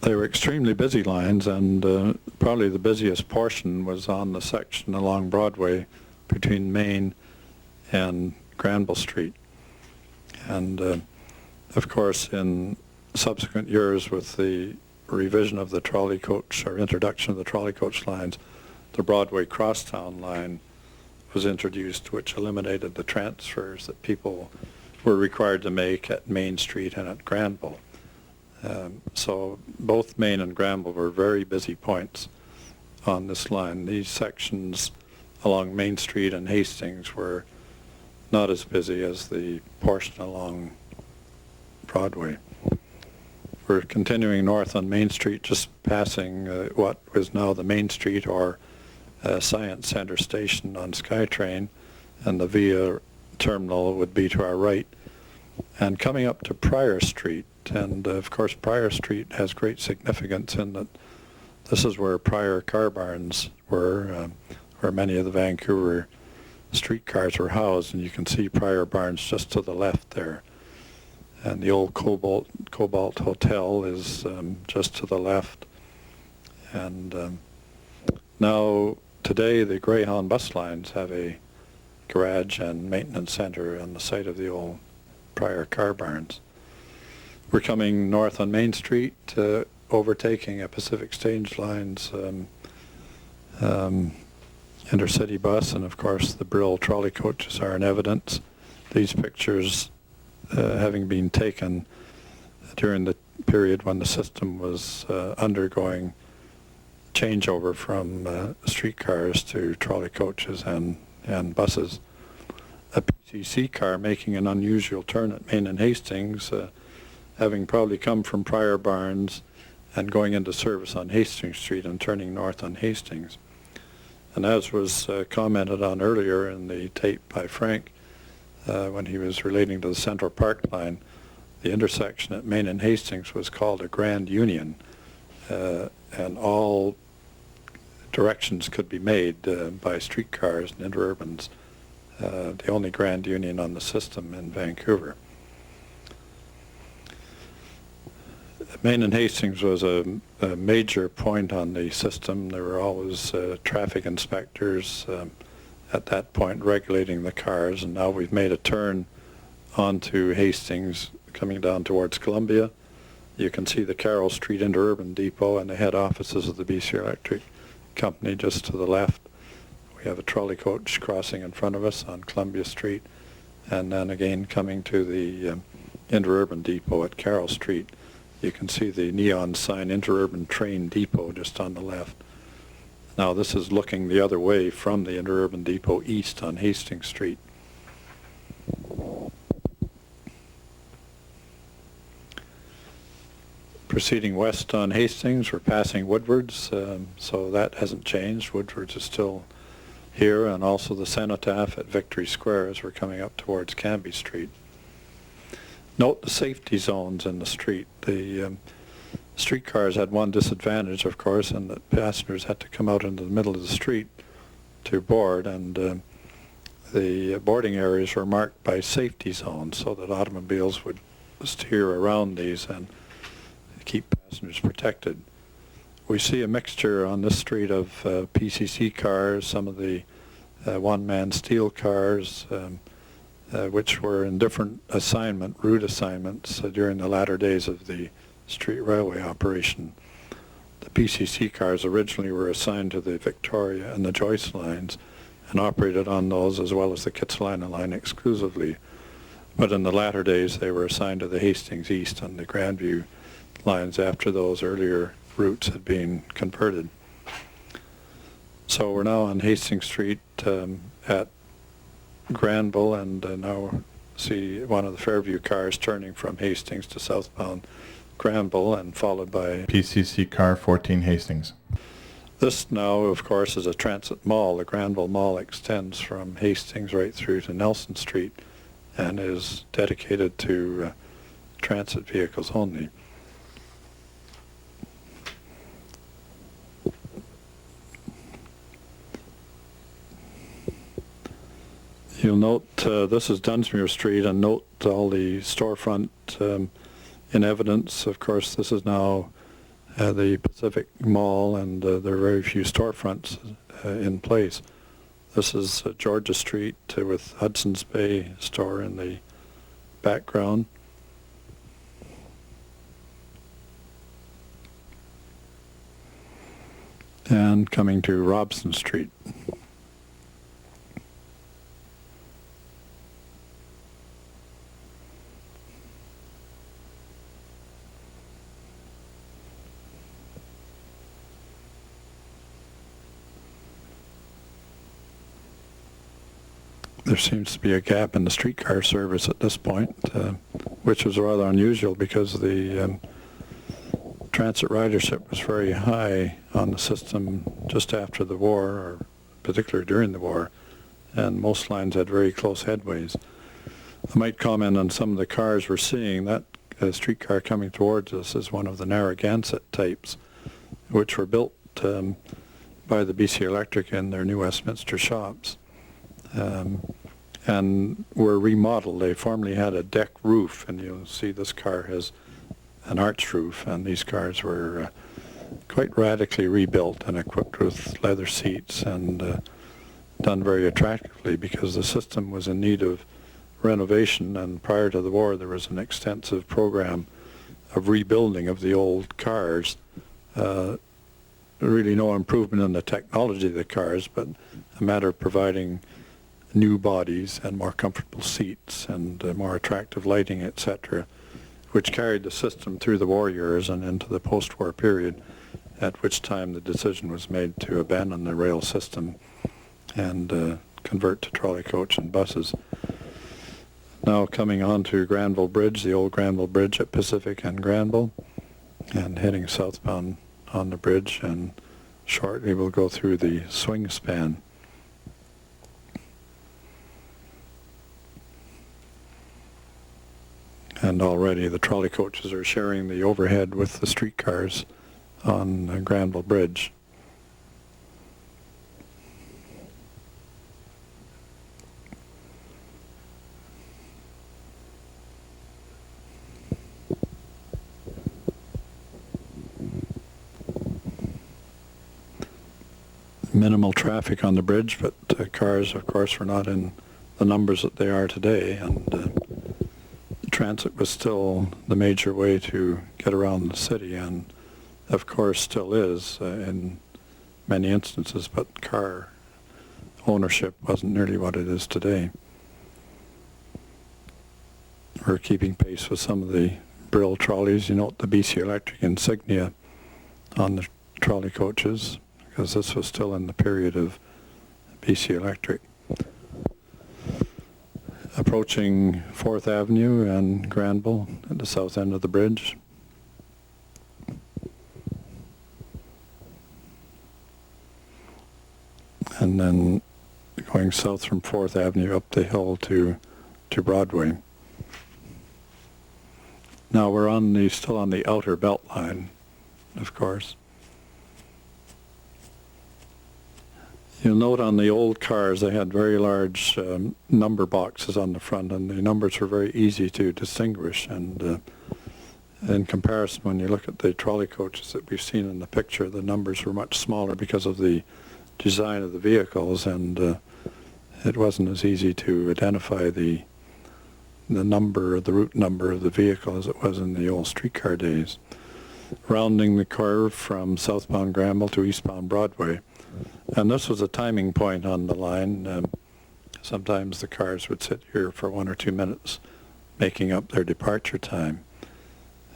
They were extremely busy lines, and probably the busiest portion was on the section along Broadway between Main and Granville Street. And of course, in subsequent years, with the revision of the trolley coach or introduction of the trolley coach lines, the Broadway crosstown line was introduced, which eliminated the transfers that people were required to make at Main Street and at Granville. So both Main and Granville were very busy points on this line. These sections along Main Street and Hastings were not as busy as the portion along Broadway. We're continuing north on Main Street, just passing what is now the Main Street or Science Center station on SkyTrain, and the VIA terminal would be to our right. And coming up to Prior Street, and of course Prior Street has great significance in that this is where prior car barns were, where many of the Vancouver streetcars were housed, and you can see Prior Barns just to the left there. And the old Cobalt Hotel is just to the left. And now, today, the Greyhound bus lines have a garage and maintenance center on the site of the old Prior car barns. We're coming north on Main Street, overtaking a Pacific Stage Lines intercity bus, and of course the Brill trolley coaches are in evidence. These pictures having been taken during the period when the system was undergoing changeover from streetcars to trolley coaches and buses. A PCC car making an unusual turn at Main and Hastings, having probably come from Prior Barns and going into service on Hastings Street and turning north on Hastings. And as was commented on earlier in the tape by Frank, when he was relating to the Central Park line, the intersection at Main and Hastings was called a Grand Union, and all directions could be made by streetcars and interurbans, the only Grand Union on the system in Vancouver. Main and Hastings was a major point on the system. There were always traffic inspectors at that point regulating the cars, and now we've made a turn onto Hastings coming down towards Columbia. You can see the Carrall Street Interurban Depot and the head offices of the B.C.E.R. Electric Company just to the left. We have a trolley coach crossing in front of us on Columbia Street, and then again coming to the Interurban Depot at Carrall Street. You can see the neon sign Interurban Train Depot just on the left. Now this is looking the other way from the Interurban Depot east on Hastings Street. Proceeding west on Hastings, we're passing Woodward's, so that hasn't changed. Woodward's is still here, and also the Cenotaph at Victory Square as we're coming up towards Cambie Street. Note the safety zones in the street. The streetcars had one disadvantage, of course, and that passengers had to come out into the middle of the street to board, and the boarding areas were marked by safety zones so that automobiles would steer around these and keep passengers protected. We see a mixture on this street of PCC cars, some of the one-man steel cars, which were in different route assignments during the latter days of the street railway operation. The PCC cars originally were assigned to the Victoria and the Joyce lines and operated on those as well as the Kitsilano line exclusively. But in the latter days they were assigned to the Hastings East and the Grandview lines after those earlier routes had been converted. So we're now on Hastings Street at Granville, and now see one of the Fairview cars turning from Hastings to southbound Granville, and followed by PCC car 14 Hastings. This now, of course, is a transit mall. The Granville Mall extends from Hastings right through to Nelson Street and is dedicated to transit vehicles only. You'll note this is Dunsmuir Street, and note all the storefront in evidence. Of course, this is now the Pacific Mall, and there are very few storefronts in place. This is Georgia Street with Hudson's Bay store in the background. And coming to Robson Street. There seems to be a gap in the streetcar service at this point, which was rather unusual because the transit ridership was very high on the system just after the war, or particularly during the war, and most lines had very close headways. I might comment on some of the cars we're seeing. That streetcar coming towards us is one of the Narragansett types, which were built by the B.C.E.R Electric in their New Westminster shops. And were remodeled. They formerly had a deck roof, and you'll see this car has an arch roof, and these cars were quite radically rebuilt and equipped with leather seats and done very attractively because the system was in need of renovation, and prior to the war there was an extensive program of rebuilding of the old cars. Really no improvement in the technology of the cars, but a matter of providing new bodies and more comfortable seats and more attractive lighting, etc., which carried the system through the war years and into the post-war period, at which time the decision was made to abandon the rail system and convert to trolley coach and buses. Now coming on to Granville Bridge, the old Granville Bridge at Pacific and Granville, and heading southbound on the bridge, and shortly we'll go through the swing span. And already the trolley coaches are sharing the overhead with the streetcars on Granville Bridge. Minimal traffic on the bridge, but cars, of course, were not in the numbers that they are today, and transit was still the major way to get around the city, and of course still is in many instances, but car ownership wasn't nearly what it is today. We're keeping pace with some of the Brill trolleys. You note the B.C.E.R Electric insignia on the trolley coaches, because this was still in the period of B.C.E.R Electric. Approaching 4th Avenue and Granville at the south end of the bridge. And then going south from 4th Avenue up the hill to Broadway. Now we're still on the outer belt line, of course. You'll note on the old cars they had very large number boxes on the front, and the numbers were very easy to distinguish. And in comparison, when you look at the trolley coaches that we've seen in the picture, the numbers were much smaller because of the design of the vehicles, and it wasn't as easy to identify the number, the route number of the vehicle as it was in the old streetcar days. Rounding the curve from southbound Granville to eastbound Broadway. And this was a timing point on the line. Sometimes the cars would sit here for 1 or 2 minutes, making up their departure time.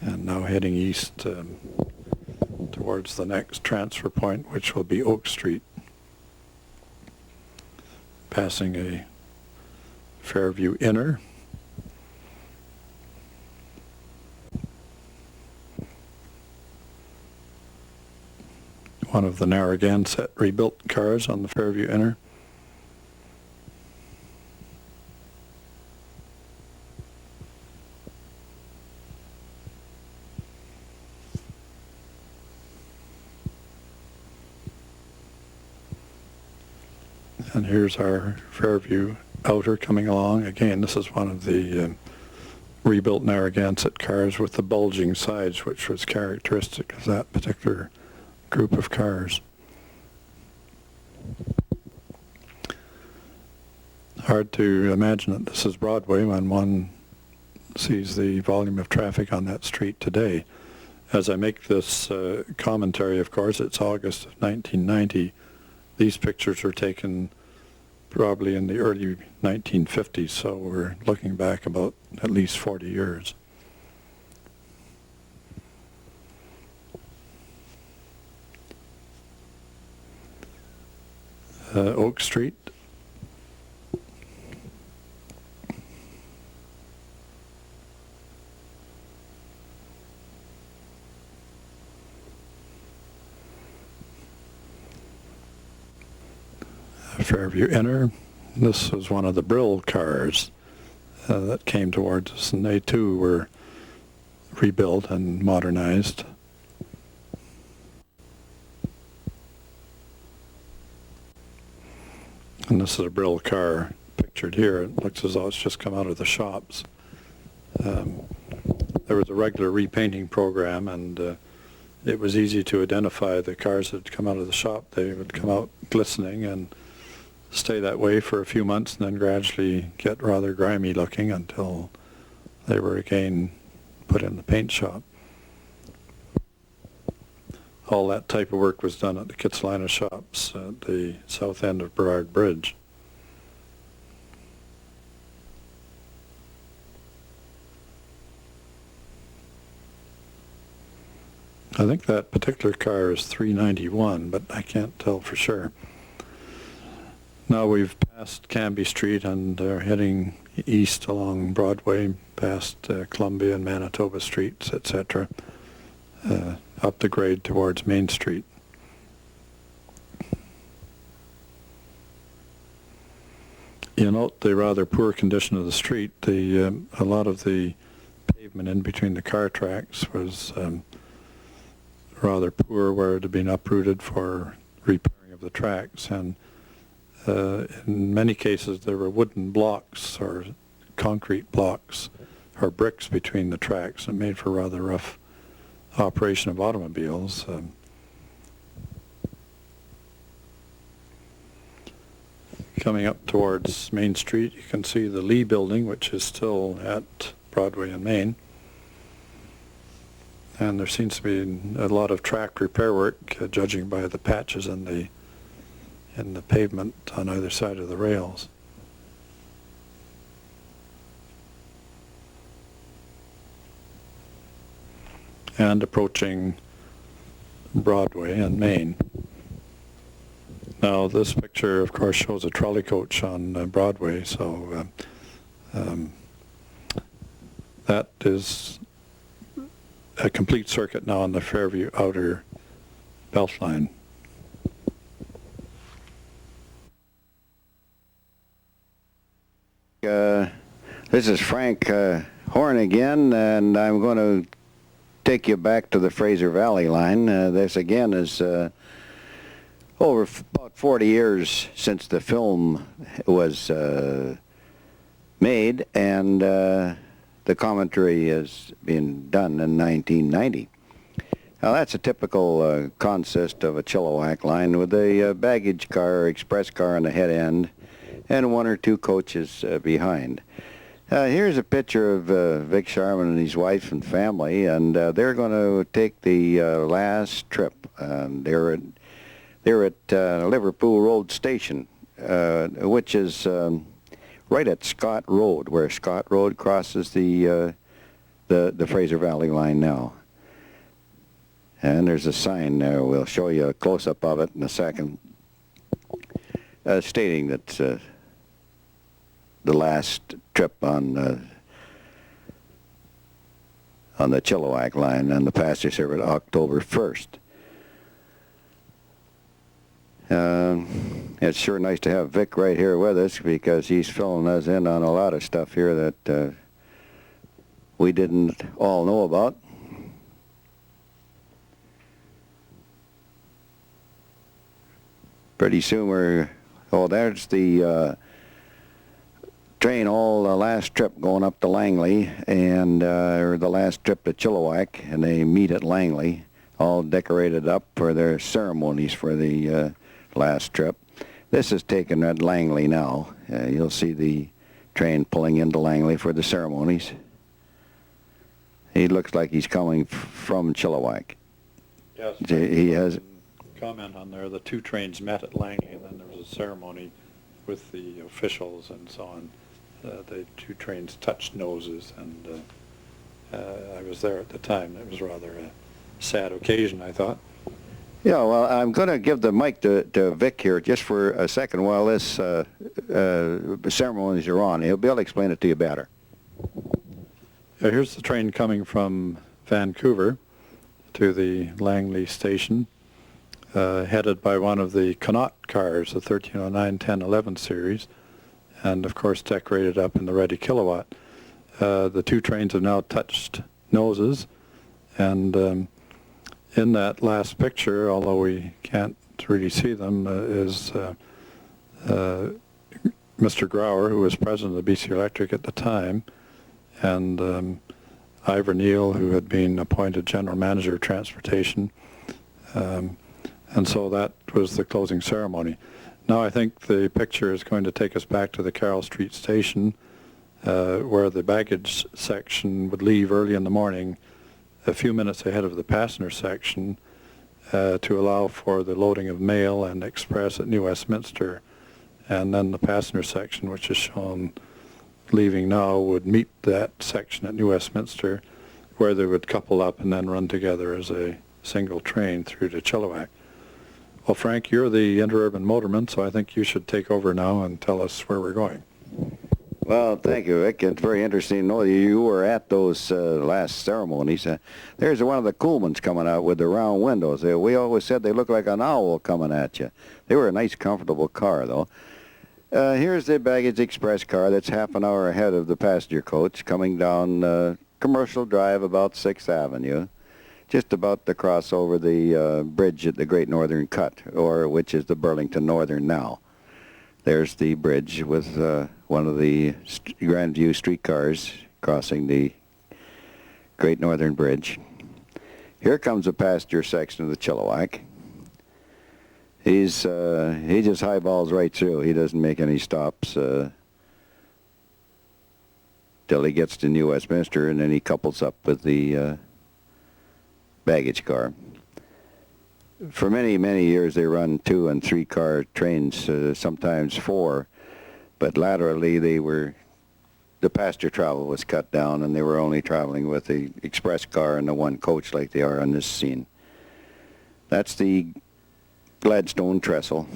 And now heading east towards the next transfer point, which will be Oak Street. Passing a Fairview Inner. One of the Narragansett rebuilt cars on the Fairview Inner. And here's our Fairview Outer coming along. Again, this is one of the rebuilt Narragansett cars with the bulging sides, which was characteristic of that particular group of cars. hard to imagine that this is Broadway when one sees the volume of traffic on that street today. As I make this commentary, of course, it's August of 1990. These pictures were taken probably in the early 1950s, so we're looking back about at least 40 years. Oak Street. Fairview Inner. This was one of the B.C.E.R cars that came towards us, and they too were rebuilt and modernized. And this is a B.C.E.R car pictured here. It looks as though it's just come out of the shops. There was a regular repainting program, and it was easy to identify the cars that had come out of the shop. They would come out glistening and stay that way for a few months, and then gradually get rather grimy looking until they were again put in the paint shop. All that type of work was done at the Kitsilano shops at the south end of Burrard Bridge. I think that particular car is 391, but I can't tell for sure. Now we've passed Canby Street and are heading east along Broadway, past Columbia and Manitoba Streets, etc., up the grade towards Main Street. You note the rather poor condition of the street. A lot of the pavement in between the car tracks was rather poor, where it had been uprooted for repairing of the tracks, and in many cases there were wooden blocks or concrete blocks or bricks between the tracks, and made for rather rough operation of automobiles. Coming up towards Main Street, you can see the Lee Building, which is still at Broadway and Main. And there seems to be a lot of track repair work, judging by the patches in the pavement on either side of the rails. And approaching Broadway and Main. Now this picture, of course, shows a trolley coach on Broadway, so that is a complete circuit now on the Fairview Outer Beltline. This is Frank Horn again, and I'm going to take you back to the Fraser Valley line. This again is over about 40 years since the film was made, and the commentary has been done in 1990. Now that's a typical consist of a Chilliwack line with a baggage car, express car on the head end, and one or two coaches behind. Here's a picture of Vic Sharman and his wife and family, and they're going to take the last trip. They're at Liverpool Road Station, which is right at Scott Road, where Scott Road crosses the Fraser Valley line now. And there's a sign there. We'll show you a close-up of it in a second, stating that the last trip on the Chilliwack line and the passenger service October 1st. It's sure nice to have Vic right here with us, because he's filling us in on a lot of stuff here that we didn't all know about. Pretty soon there's the train, all the last trip going up to Langley, and or the last trip to Chilliwack, and they meet at Langley, all decorated up for their ceremonies for the last trip. This is taken at Langley now. You'll see the train pulling into Langley for the ceremonies. He looks like he's coming from Chilliwack. Yes. He has comment on there. The two trains met at Langley, and then there was a ceremony with the officials and so on. The two trains touched noses, and I was there at the time. It was rather a sad occasion, I thought. Yeah, well, I'm going to give the mic to Vic here just for a second while this ceremonies are on. He'll be able to explain it to you better. Here's the train coming from Vancouver to the Langley station, headed by one of the Connaught cars, the 1309, 10, 11 series, and of course decorated up in the Ready Kilowatt. The two trains have now touched noses, and in that last picture, although we can't really see them, is Mr. Grauer, who was president of BC Electric at the time, and Ivor Neal, who had been appointed general manager of transportation. And so that was the closing ceremony. Now I think the picture is going to take us back to the Carrall Street station, where the baggage section would leave early in the morning, a few minutes ahead of the passenger section, to allow for the loading of mail and express at New Westminster. And then the passenger section, which is shown leaving now, would meet that section at New Westminster, where they would couple up and then run together as a single train through to Chilliwack. Well, Frank, you're the interurban motorman, so I think you should take over now and tell us where we're going. Well, thank you, Vic. It's very interesting to know you were at those last ceremonies. There's one of the Coolmans coming out with the round windows. We always said they look like an owl coming at you. They were a nice, comfortable car, though. Here's the baggage express car that's half an hour ahead of the passenger coach coming down Commercial Drive, about 6th Avenue, just about to cross over the bridge at the Great Northern Cut, or which is the Burlington Northern now. There's the bridge with one of the Grandview streetcars crossing the Great Northern Bridge. Here comes the passenger section of the Chilliwack. He just highballs right through. He doesn't make any stops till he gets to New Westminster, and then he couples up with the baggage car. For many, many years they run 2- and 3-car trains, sometimes 4, but laterally the passenger travel was cut down, and they were only traveling with the express car and the one coach like they are on this scene. That's the Gladstone trestle.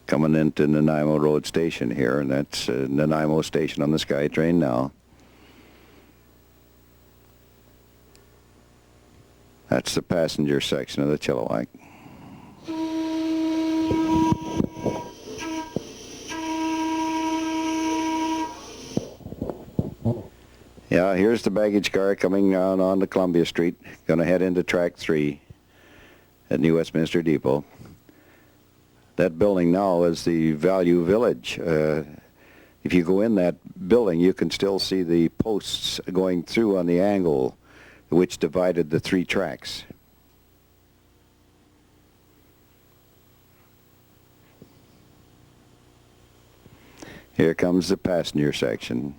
Coming into Nanaimo Road Station here, and that's Nanaimo Station on the SkyTrain now. That's the passenger section of the Chilliwack. Yeah, here's the baggage car coming down onto Columbia Street, going to head into Track 3 at New Westminster Depot. That building now is the Value Village. If you go in that building, you can still see the posts going through on the angle which divided the 3 tracks. Here comes the passenger section.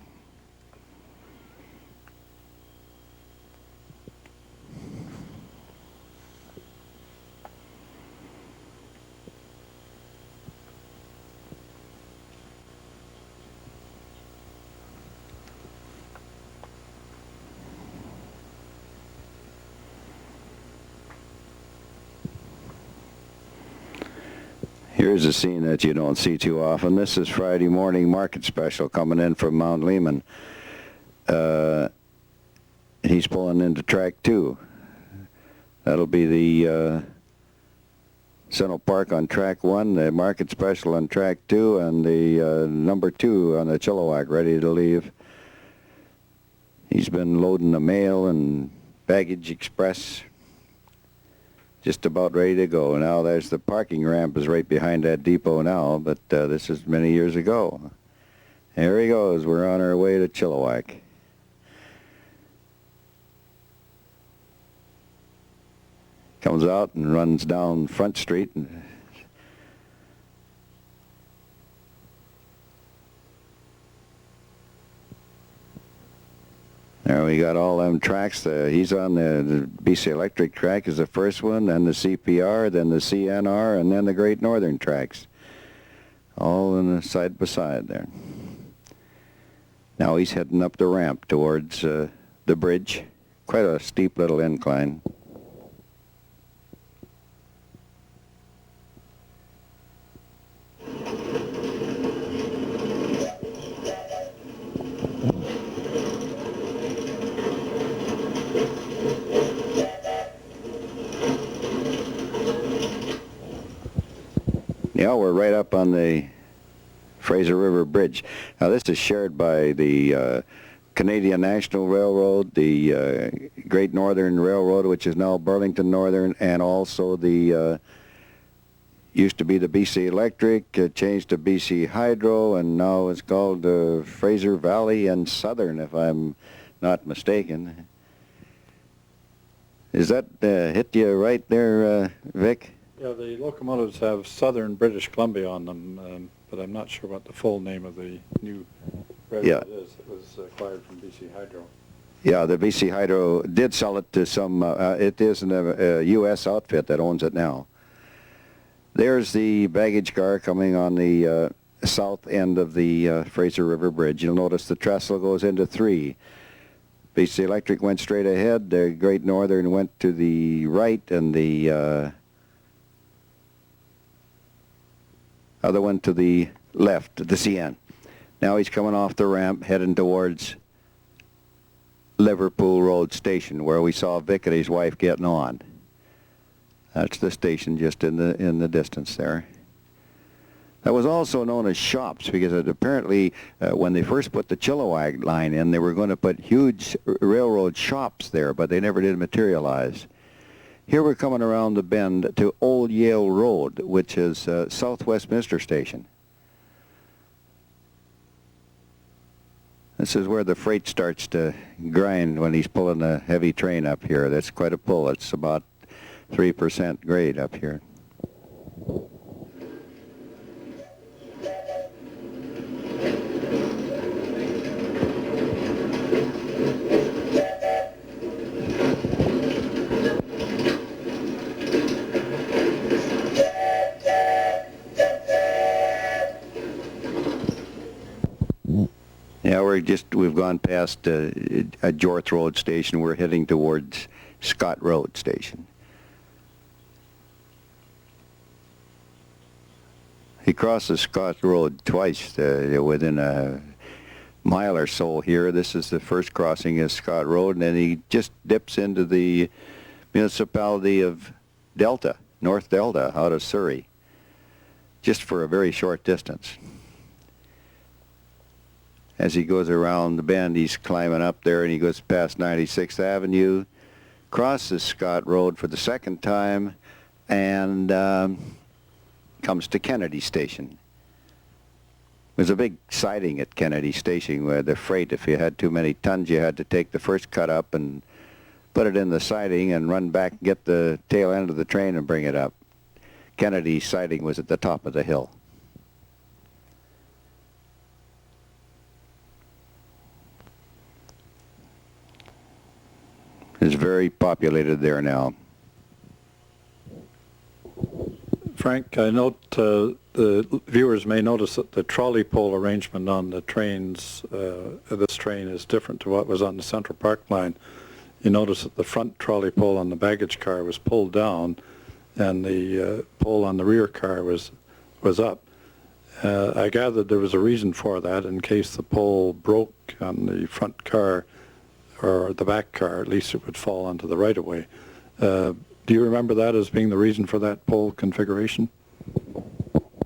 Here's a scene that you don't see too often. This is Friday morning market special coming in from Mount Lehman. He's pulling into Track 2. That'll be the Central Park on Track 1, the market special on Track 2, and the number 2 on the Chilliwack ready to leave. He's been loading the mail and baggage express. Just about ready to go. Now there's the parking ramp is right behind that depot now, but this is many years ago. Here he goes. We're on our way to Chilliwack. Comes out and runs down Front Street. And there we got all them tracks. He's on the B.C. Electric track is the first one, then the C.P.R., then the C.N.R., and then the Great Northern tracks. All in the side by side there. Now he's heading up the ramp towards the bridge. Quite a steep little incline. Yeah, we're right up on the Fraser River Bridge. Now this is shared by the Canadian National Railroad, the Great Northern Railroad, which is now Burlington Northern, and also the used to be the B.C. Electric, changed to B.C. Hydro, and now it's called Fraser Valley and Southern, if I'm not mistaken. Is that hit you right there, Vic? Yeah, the locomotives have Southern British Columbia on them, but I'm not sure what the full name of the new railroad is. It was acquired from B.C. Hydro. Yeah, the B.C. Hydro did sell it to some, it is a U.S. outfit that owns it now. There's the baggage car coming on the south end of the Fraser River Bridge. You'll notice the trestle goes into 3. B.C. Electric went straight ahead, the Great Northern went to the right, and the other one to the left, the CN. Now he's coming off the ramp, heading towards Liverpool Road Station, where we saw Vic and his wife getting on. That's the station just in the distance there. That was also known as shops, because it apparently when they first put the Chilliwack line in, they were going to put huge railroad shops there, but they never did materialize. Here we're coming around the bend to Old Yale Road, which is South Westminster Station. This is where the freight starts to grind when he's pulling a heavy train up here. That's quite a pull. It's about 3% grade up here. Yeah, we've gone past a Jorth Road station. We're heading towards Scott Road station. He crosses Scott Road twice within a mile or so here. This is the first crossing of Scott Road, and then he just dips into the municipality of Delta, North Delta, out of Surrey, just for a very short distance. As he goes around the bend, he's climbing up there, and he goes past 96th Avenue, crosses Scott Road for the second time, and comes to Kennedy Station. There's a big siding at Kennedy Station where the freight, if you had too many tons, you had to take the first cut up and put it in the siding and run back and get the tail end of the train and bring it up. Kennedy siding was at the top of the hill. It's very populated there now. Frank, I note the viewers may notice that the trolley pole arrangement on the trains, this train is different to what was on the Central Park line. You notice that the front trolley pole on the baggage car was pulled down, and the pole on the rear car was up. I gathered there was a reason for that. In case the pole broke on the front car or the back car, at least it would fall onto the right-of-way. Do you remember that as being the reason for that pole configuration?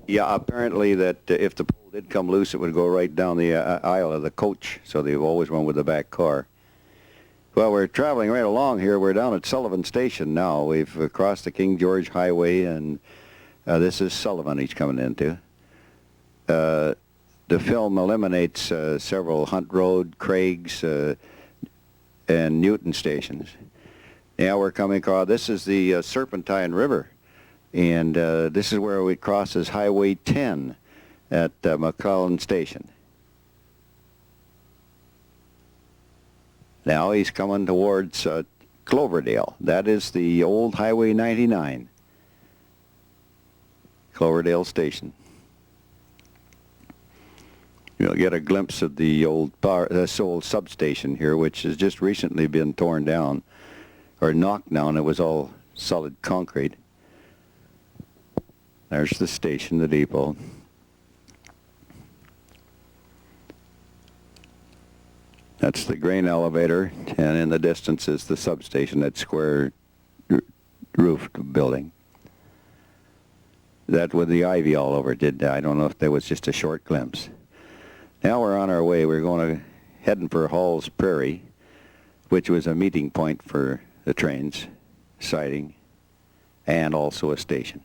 Yeah, apparently that if the pole did come loose, it would go right down the aisle of the coach, so they've always run with the back car. Well, we're traveling right along here. We're down at Sullivan Station now. We've crossed the King George Highway, and this is Sullivan he's coming into. The film eliminates several Hunt Road, Craig's, and Newton stations. Yeah, we're coming across. This is the Serpentine River, and this is where it crosses Highway 10 at McClellan Station. Now he's coming towards Cloverdale. That is the old Highway 99. Cloverdale Station. You'll get a glimpse of the old old substation here, which has just recently been torn down, or knocked down. It was all solid concrete. There's the station, the depot. That's the grain elevator, and in the distance is the substation, that square roofed building. That with the ivy all over it, I don't know if that was just a short glimpse. Now we're on our way. We're heading for Hall's Prairie, which was a meeting point for the trains, siding, and also a station.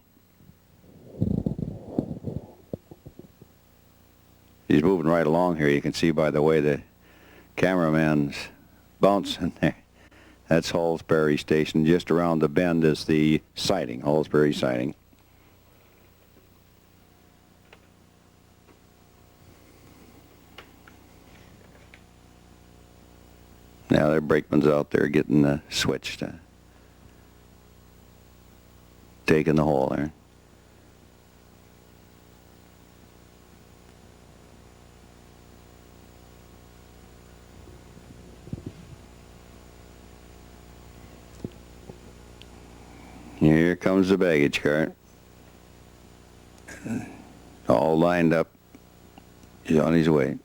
He's moving right along here. You can see by the way the cameraman's bouncing there. That's Hall's Prairie Station. Just around the bend is the siding, Hall's Prairie siding. Now their brakeman's out there getting switched, taking the hole there. Here comes the baggage cart. All lined up. He's on his way.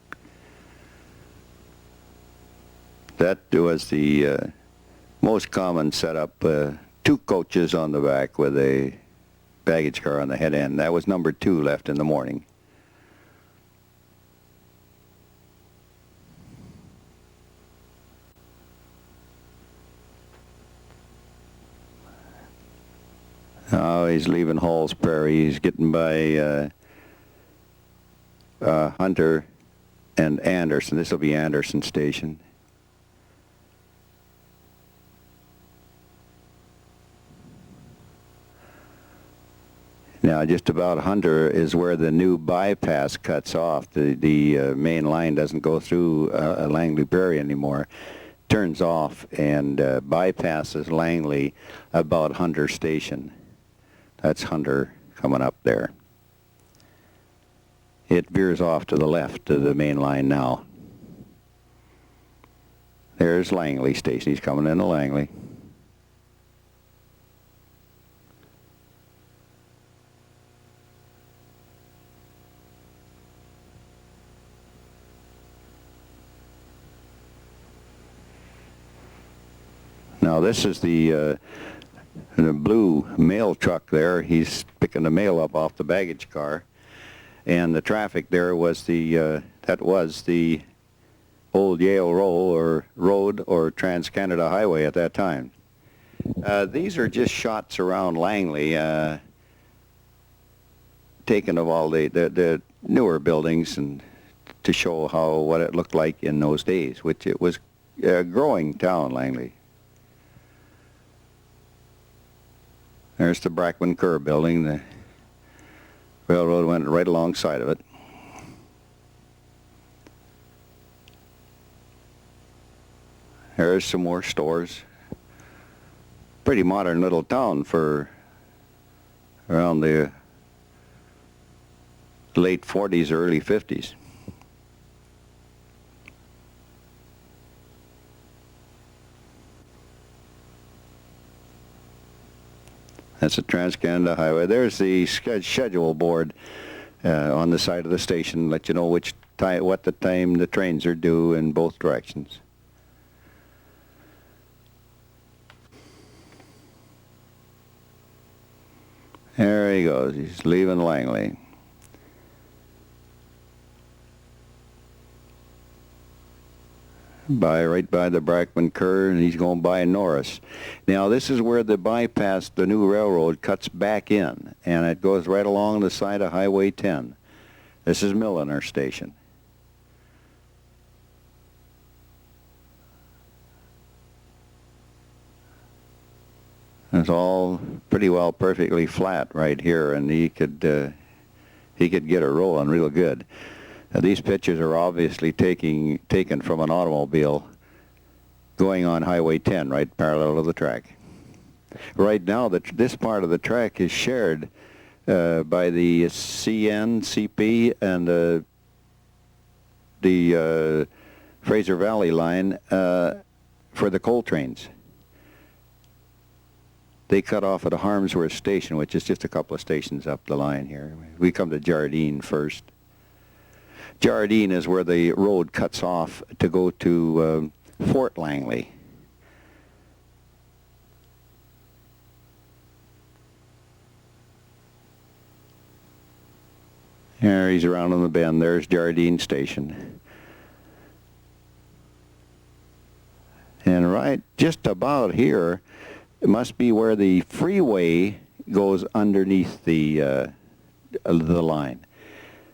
That was the most common setup. 2 coaches on the back with a baggage car on the head end. That was number 2 left in the morning. Oh, he's leaving Hall's Prairie. He's getting by Hunter and Anderson. This will be Anderson Station. Now, just about Hunter is where the new bypass cuts off. The main line doesn't go through Langley Prairie anymore. Turns off and bypasses Langley about Hunter Station. That's Hunter coming up there. It veers off to the left of the main line now. There's Langley Station. He's coming into Langley. Now this is the blue mail truck there. He's picking the mail up off the baggage car, and the traffic there was that was the old Yale Road or Trans-Canada Highway at that time. These are just shots around Langley, taken of all the newer buildings and to show what it looked like in those days, which it was a growing town, Langley. There's the Brackman-Kerr building. The railroad went right alongside of it. There's some more stores. Pretty modern little town for around the late 40s, early 50s. That's the Trans-Canada Highway. There's the schedule board on the side of the station, let you know what the time the trains are due in both directions. There he goes. He's leaving Langley. Right by the Brackman-Kerr, and he's going by Norris. Now this is where the bypass, the new railroad, cuts back in, and it goes right along the side of Highway 10. This is Milliner Station. It's all pretty well perfectly flat right here, and he could get it rolling real good. These pictures are obviously taken from an automobile going on Highway 10, right parallel to the track. Right now, this part of the track is shared by the CN, CP, and the Fraser Valley line for the coal trains. They cut off at a Harmsworth station, which is just a couple of stations up the line here. We come to Jardine first. Jardine is where the road cuts off to go to Fort Langley. There he's around on the bend. There's Jardine Station. And right just about here, it must be where the freeway goes underneath the line.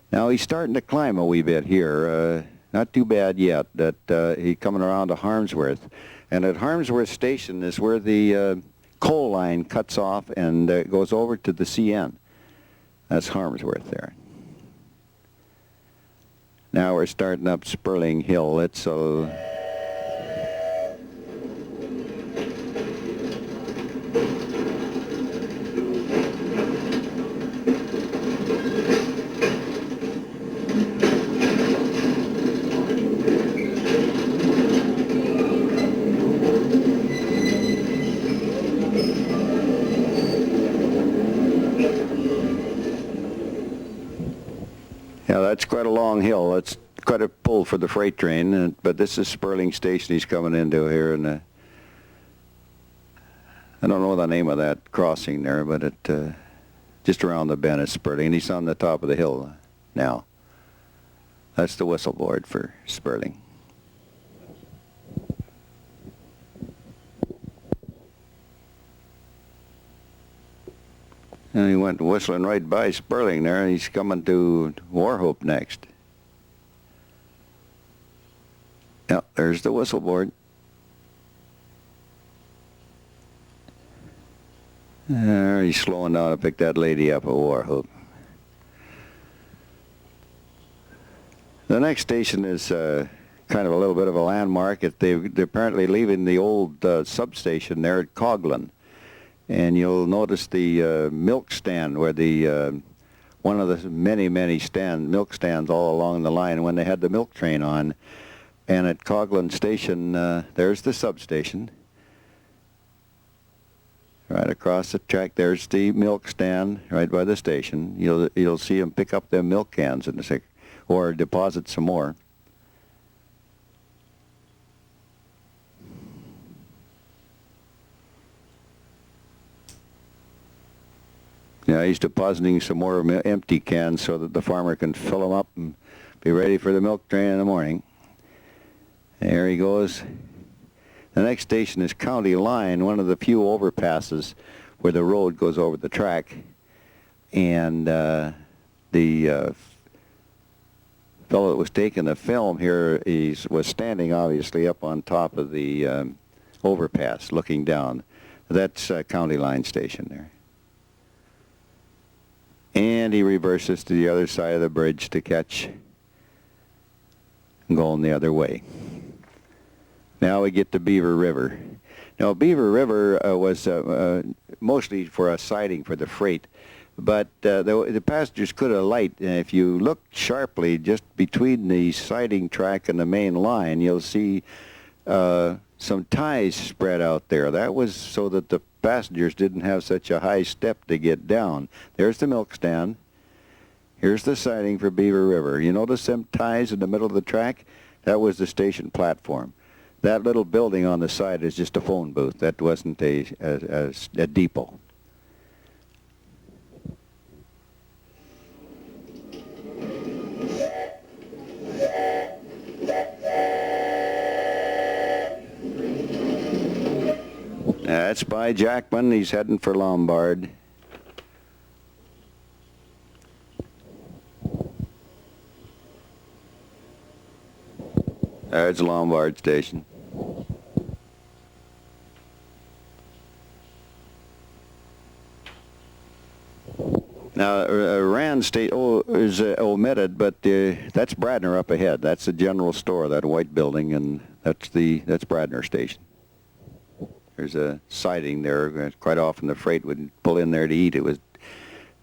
Now he's starting to climb a wee bit here. Not too bad yet. That he's coming around to Harmsworth, and at Harmsworth Station is where the coal line cuts off and goes over to the CN. That's Harmsworth there. Now we're starting up Sperling Hill. It's a that's quite a long hill. That's quite a pull for the freight train. But this is Sperling Station he's coming into here, and I don't know the name of that crossing there, but it just around the bend is Sperling. And he's on the top of the hill now. That's the whistle board for Sperling. And he went whistling right by Sperling there, and he's coming to Warhope next. Yep, there's the whistle board. There, he's slowing down to pick that lady up at Warhope. The next station is kind of a little bit of a landmark. They're apparently leaving the old substation there at Coghlan. And you'll notice the milk stand where the one of the many milk stands all along the line when they had the milk train on. And at Coghlan Station, there's the substation. Right across the track, there's the milk stand right by the station. You'll see them pick up them milk cans in a sec, or deposit some more. Yeah, he's depositing some more empty cans so that the farmer can fill them up and be ready for the milk train in the morning. There he goes. The next station is County Line, one of the few overpasses where the road goes over the track. And the fellow that was taking the film here was standing obviously up on top of the overpass looking down. That's County Line Station there. And he reverses to the other side of the bridge to catch going the other way. Now we get to Beaver River. Now Beaver River was mostly for a siding for the freight, but the passengers could alight. If you look sharply just between the siding track and the main line, you'll see some ties spread out there. That was so that the passengers didn't have such a high step to get down. There's the milk stand. Here's the siding for Beaver River. You notice them ties in the middle of the track? That was the station platform. That little building on the side is just a phone booth. That wasn't a depot. That's by Jackman. He's heading for Lombard. There's Lombard Station. Now, Rand State is omitted, but that's Bradner up ahead. That's the general store, that white building, and that's Bradner Station. There's a siding there. Quite often the freight would pull in there to eat. It was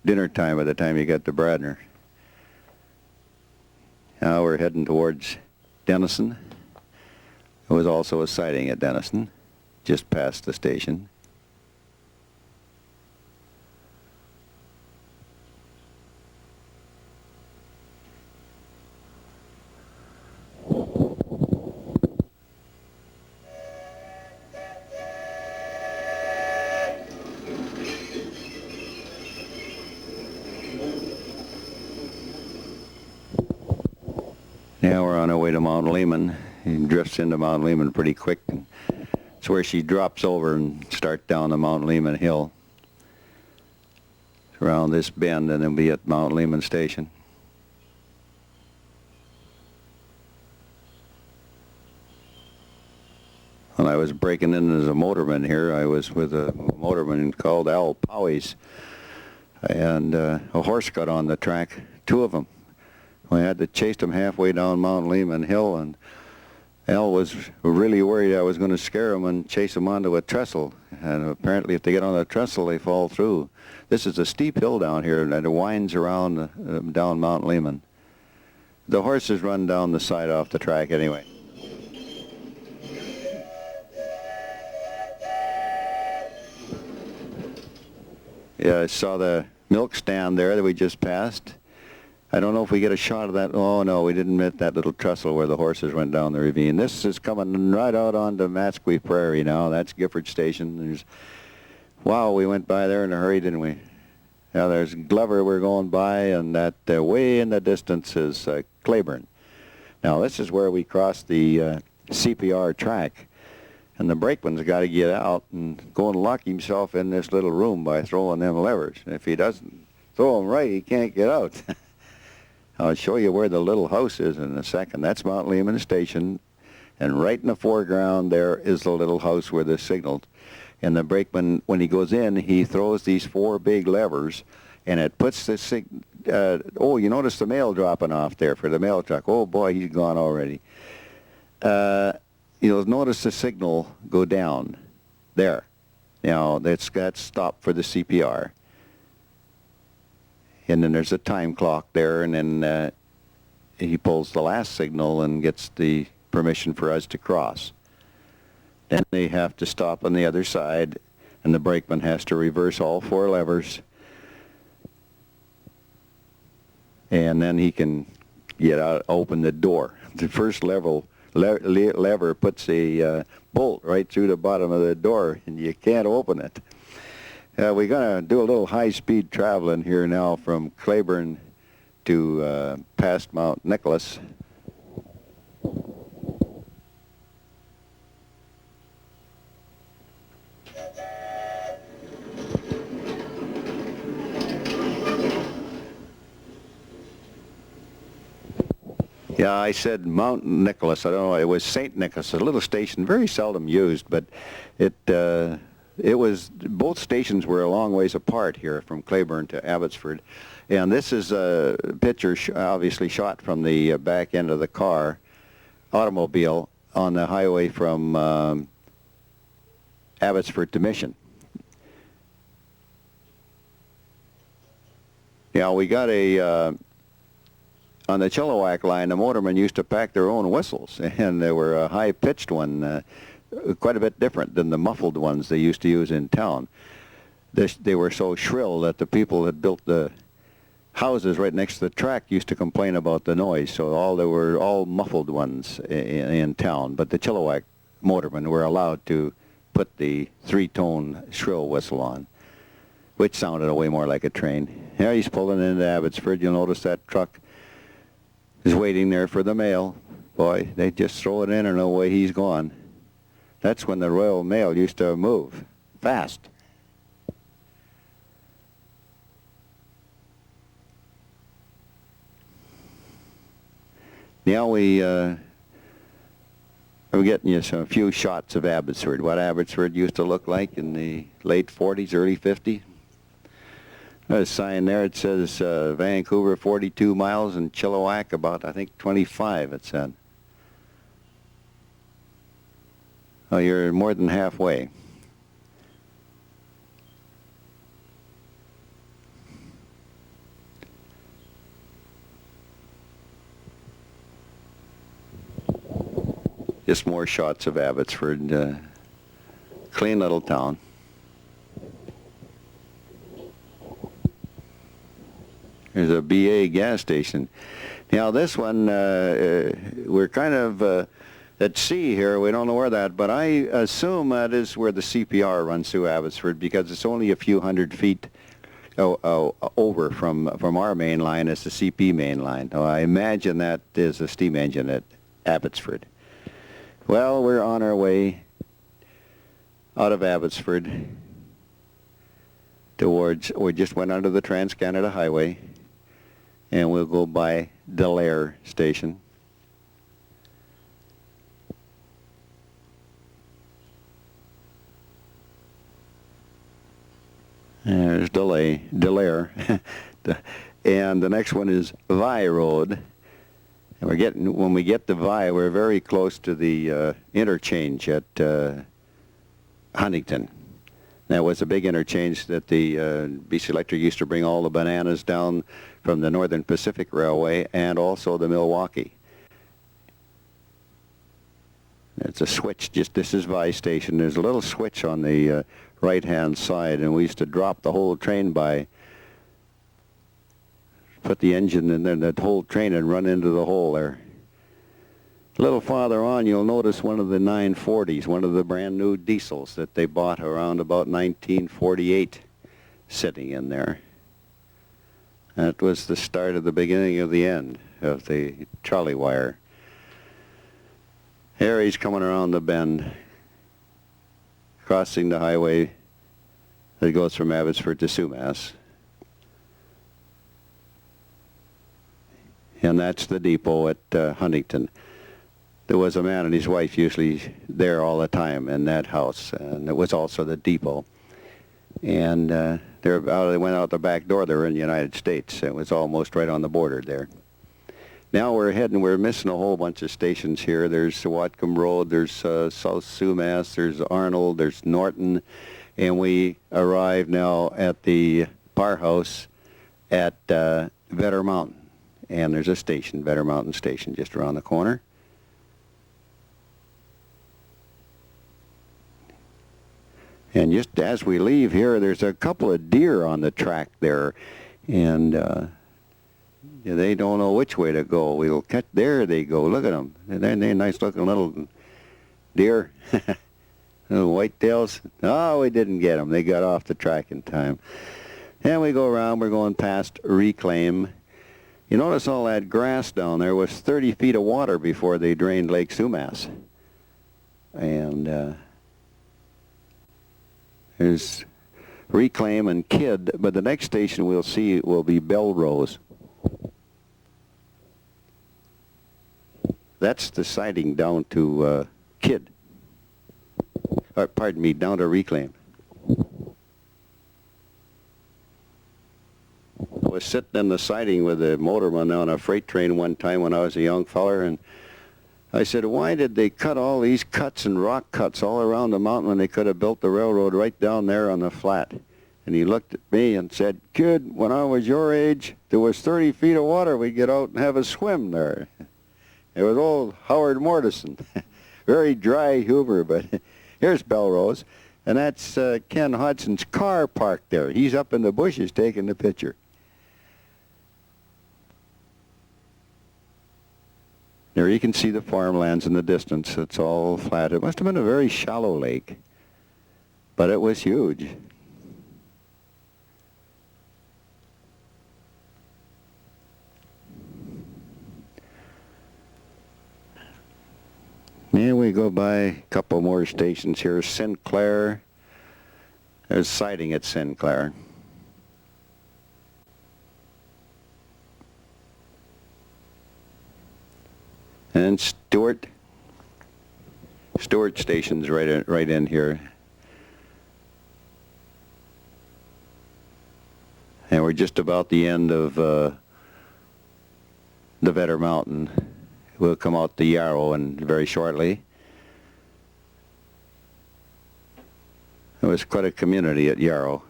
dinner time by the time you got to Bradner. Now we're heading towards Denison. There was also a siding at Denison, just past the station. Now we're on our way to Mount Lehman. He drifts into Mount Lehman pretty quick. It's where she drops over and starts down the Mount Lehman hill. It's around this bend, and then be at Mount Lehman Station. When I was breaking in as a motorman here, I was with a motorman called Al Powys, and a horse got on the track, two of them. We had to chase them halfway down Mount Lehman Hill, and Al was really worried I was going to scare them and chase them onto a trestle. And apparently if they get on the trestle, they fall through. This is a steep hill down here, and it winds around down Mount Lehman. The horses run down the side off the track anyway. Yeah, I saw the milk stand there that we just passed. I don't know if we get a shot of that. Oh, no, we didn't miss that little trestle where the horses went down the ravine. This is coming right out onto Matsqui Prairie now. That's Gifford Station. Wow, we went by there in a hurry, didn't we? Now, there's Glover we're going by, and that way in the distance is Claiborne. Now, this is where we crossed the C.P.R. track, and the brakeman's got to get out and go and lock himself in this little room by throwing them levers. And if he doesn't throw them right, he can't get out. I'll show you where the little house is in a second. That's Mount Lehman Station, and right in the foreground there is the little house where the signal. And the brakeman, when he goes in, he throws these four big levers, and it puts the oh, you notice the mail dropping off there for the mail truck. Oh boy, he's gone already. You'll notice the signal go down there. Now that's stopped for the CPR. And then there's a time clock there, and then he pulls the last signal and gets the permission for us to cross. Then they have to stop on the other side, and the brakeman has to reverse all four levers, and then he can get out, open the door. The first lever puts a bolt right through the bottom of the door, and you can't open it. We're going to do a little high-speed traveling here now from Claiborne to past Mount Nicholas. Yeah, I said Mount Nicholas. I don't know. It was St. Nicholas, a little station, very seldom used, but it was, both stations were a long ways apart here from Claiborne to Abbotsford. And this is a picture obviously shot from the back end of the car, automobile, on the highway from Abbotsford to Mission. Yeah, we got on the Chilliwack line, the motormen used to pack their own whistles, and they were a high-pitched one, quite a bit different than the muffled ones they used to use in town. They were so shrill that the people that built the houses right next to the track used to complain about the noise, so they were all muffled ones in town. But the Chilliwack motormen were allowed to put the three-tone shrill whistle on, which sounded way more like a train. Here he's pulling into Abbotsford. You'll notice that truck is waiting there for the mail. Boy, they just throw it in and away he's gone. That's when the Royal Mail used to move fast. Now we're getting you a few shots of Abbotsford, what Abbotsford used to look like in the late 40s, early 50s. There's a sign there. It says Vancouver 42 miles and Chilliwack about, I think, 25, it said. Oh, you're more than halfway. Just more shots of Abbotsford. Clean little town. There's a BA gas station. Now this one, we're kind of at sea here. We don't know where that, but I assume that is where the CPR runs through Abbotsford, because it's only a few hundred feet over from our main line as the CP main line. So I imagine that is a steam engine at Abbotsford. Well, we're on our way out of Abbotsford towards, we just went under the Trans-Canada Highway, and we'll go by Delair Station. There's Delair. And the next one is Vi Road. And when we get to Vi, we're very close to the interchange at Huntington. That was a big interchange that the B.C. Electric used to bring all the bananas down from the Northern Pacific Railway and also the Milwaukee. It's a switch. This is Vi Station. There's a little switch on the right-hand side, and we used to drop the whole train by, put the engine in there, that whole train, and run into the hole there. A little farther on, you'll notice one of the 940s, one of the brand new diesels that they bought around about 1948, sitting in there. That was the start of the beginning of the end of the trolley wire. Here he's coming around the bend, crossing the highway that goes from Abbotsford to Sumas. And that's the depot at Huntington. There was a man and his wife usually there all the time in that house, and it was also the depot. And they went out the back door. They were in the United States. It was almost right on the border there. Now we're missing a whole bunch of stations here. There's Watcom Road, there's South Sumas, there's Arnold, there's Norton, and we arrive now at the Par House at Vetter Mountain. And there's a station, Vetter Mountain Station, just around the corner. And just as we leave here, there's a couple of deer on the track there, and they don't know which way to go. We'll catch, there they go, look at them. They're nice looking little deer, little whitetails. Oh, we didn't get them. They got off the track in time. And we go around, we're going past Reclaim. You notice all that grass down there was 30 feet of water before they drained Lake Sumas. And there's Reclaim and Kidd, but the next station we'll see will be Belrose. That's the siding down to Kidd. Or, pardon me, down to Reclaim. I was sitting in the siding with a motorman on a freight train one time when I was a young feller, and I said, why did they cut all these cuts and rock cuts all around the mountain when they could have built the railroad right down there on the flat? And he looked at me and said, kid, when I was your age, there was 30 feet of water. We'd get out and have a swim there. It was old Howard Mortison. Very dry humor, but here's Belrose. And that's Ken Hudson's car parked there. He's up in the bushes taking the picture. There you can see the farmlands in the distance. It's all flat. It must have been a very shallow lake, but it was huge. Here we go by a couple more stations here. Sinclair. There's siding at Sinclair. And Stewart Station's right in here. And just about the end of the Vedder Mountain. We'll come out to Yarrow and very shortly. There was quite a community at Yarrow.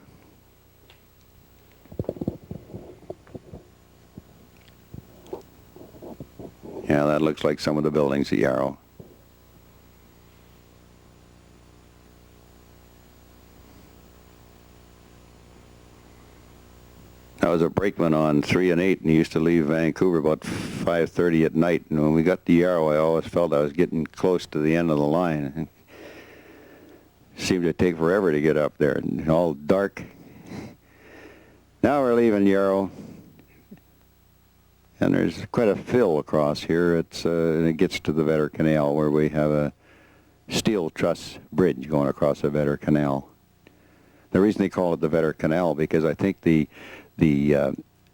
Yeah, that looks like some of the buildings at Yarrow. I was a brakeman on 3 and 8, and he used to leave Vancouver about 5:30 at night. And when we got to Yarrow, I always felt I was getting close to the end of the line. It seemed to take forever to get up there, and all dark. Now we're leaving Yarrow, and there's quite a fill across here. And it gets to the Vedder Canal, where we have a steel truss bridge going across the Vedder Canal. The reason they call it the Vedder Canal, because I think the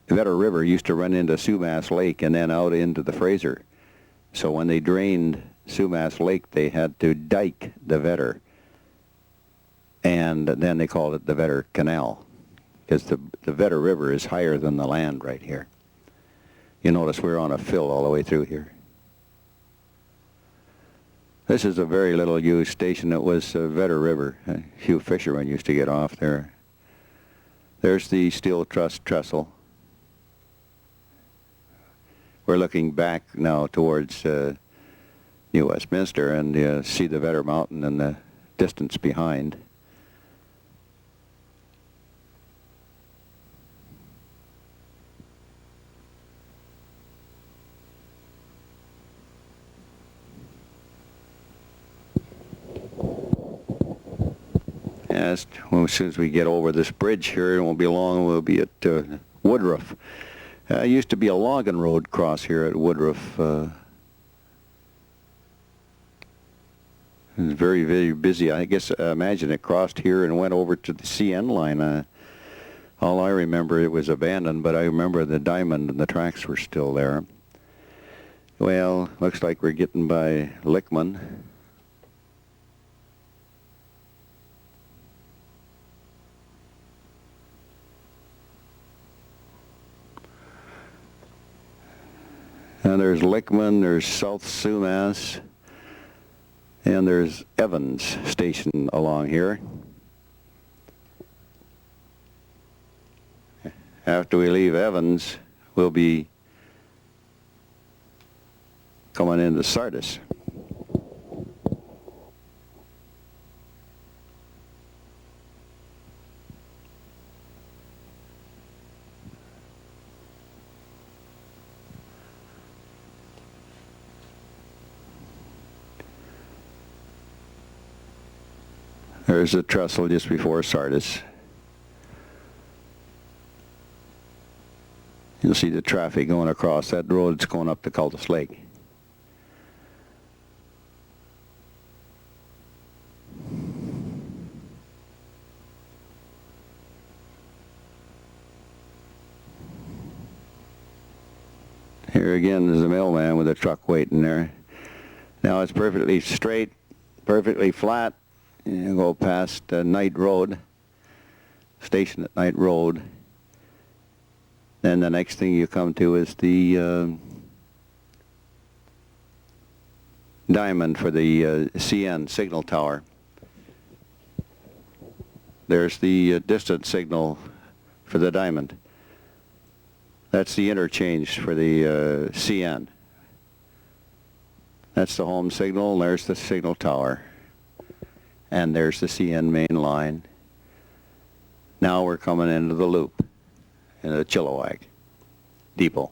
Vedder River used to run into Sumas Lake and then out into the Fraser. So when they drained Sumas Lake, they had to dike the Vedder. And then they called it the Vedder Canal, because the Vedder River is higher than the land right here. You notice we're on a fill all the way through here. This is a very little used station. It was Vedder River. A few fishermen used to get off there. There's the steel truss trestle. We're looking back now towards New Westminster, and you see the Vedder Mountain in the distance behind. As soon as we get over this bridge here, it won't be long, we'll be at Woodruff. Used to be a logging road cross here at Woodruff. It was very, very busy. I guess, imagine it crossed here and went over to the CN line. All I remember, it was abandoned, but I remember the diamond and the tracks were still there. Well, looks like we're getting by Lickman. And there's Lickman, there's South Sumas, and there's Evans Station along here. After we leave Evans, we'll be coming into Sardis. There's a trestle just before Sardis. You'll see the traffic going across that road. It's going up to Cultus Lake. Here again is the mailman with a truck waiting there. Now it's perfectly straight, perfectly flat. You go past Knight Road, station at Knight Road. Then the next thing you come to is the diamond for the CN signal tower. There's the distance signal for the diamond. That's the interchange for the CN. That's the home signal, and there's the signal tower. And there's the CN main line. Now we're coming into the loop, in the Chilliwack depot.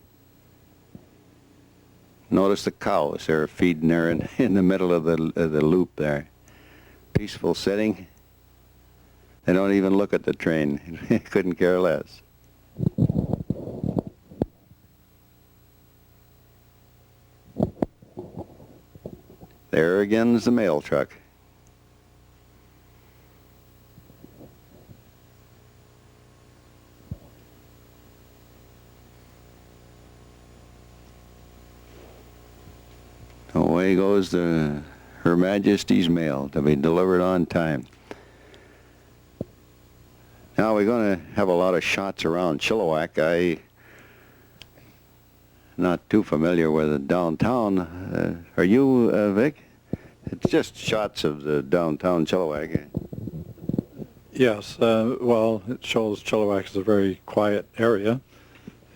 Notice the cows, they're feeding there in the middle of the loop there. Peaceful setting. They don't even look at the train. Couldn't care less. There again is the mail truck. Away goes Her Majesty's mail to be delivered on time. Now we're going to have a lot of shots around Chilliwack. I'm not too familiar with the downtown. Are you, Vic? It's just shots of the downtown Chilliwack. Yes, well, it shows Chilliwack is a very quiet area,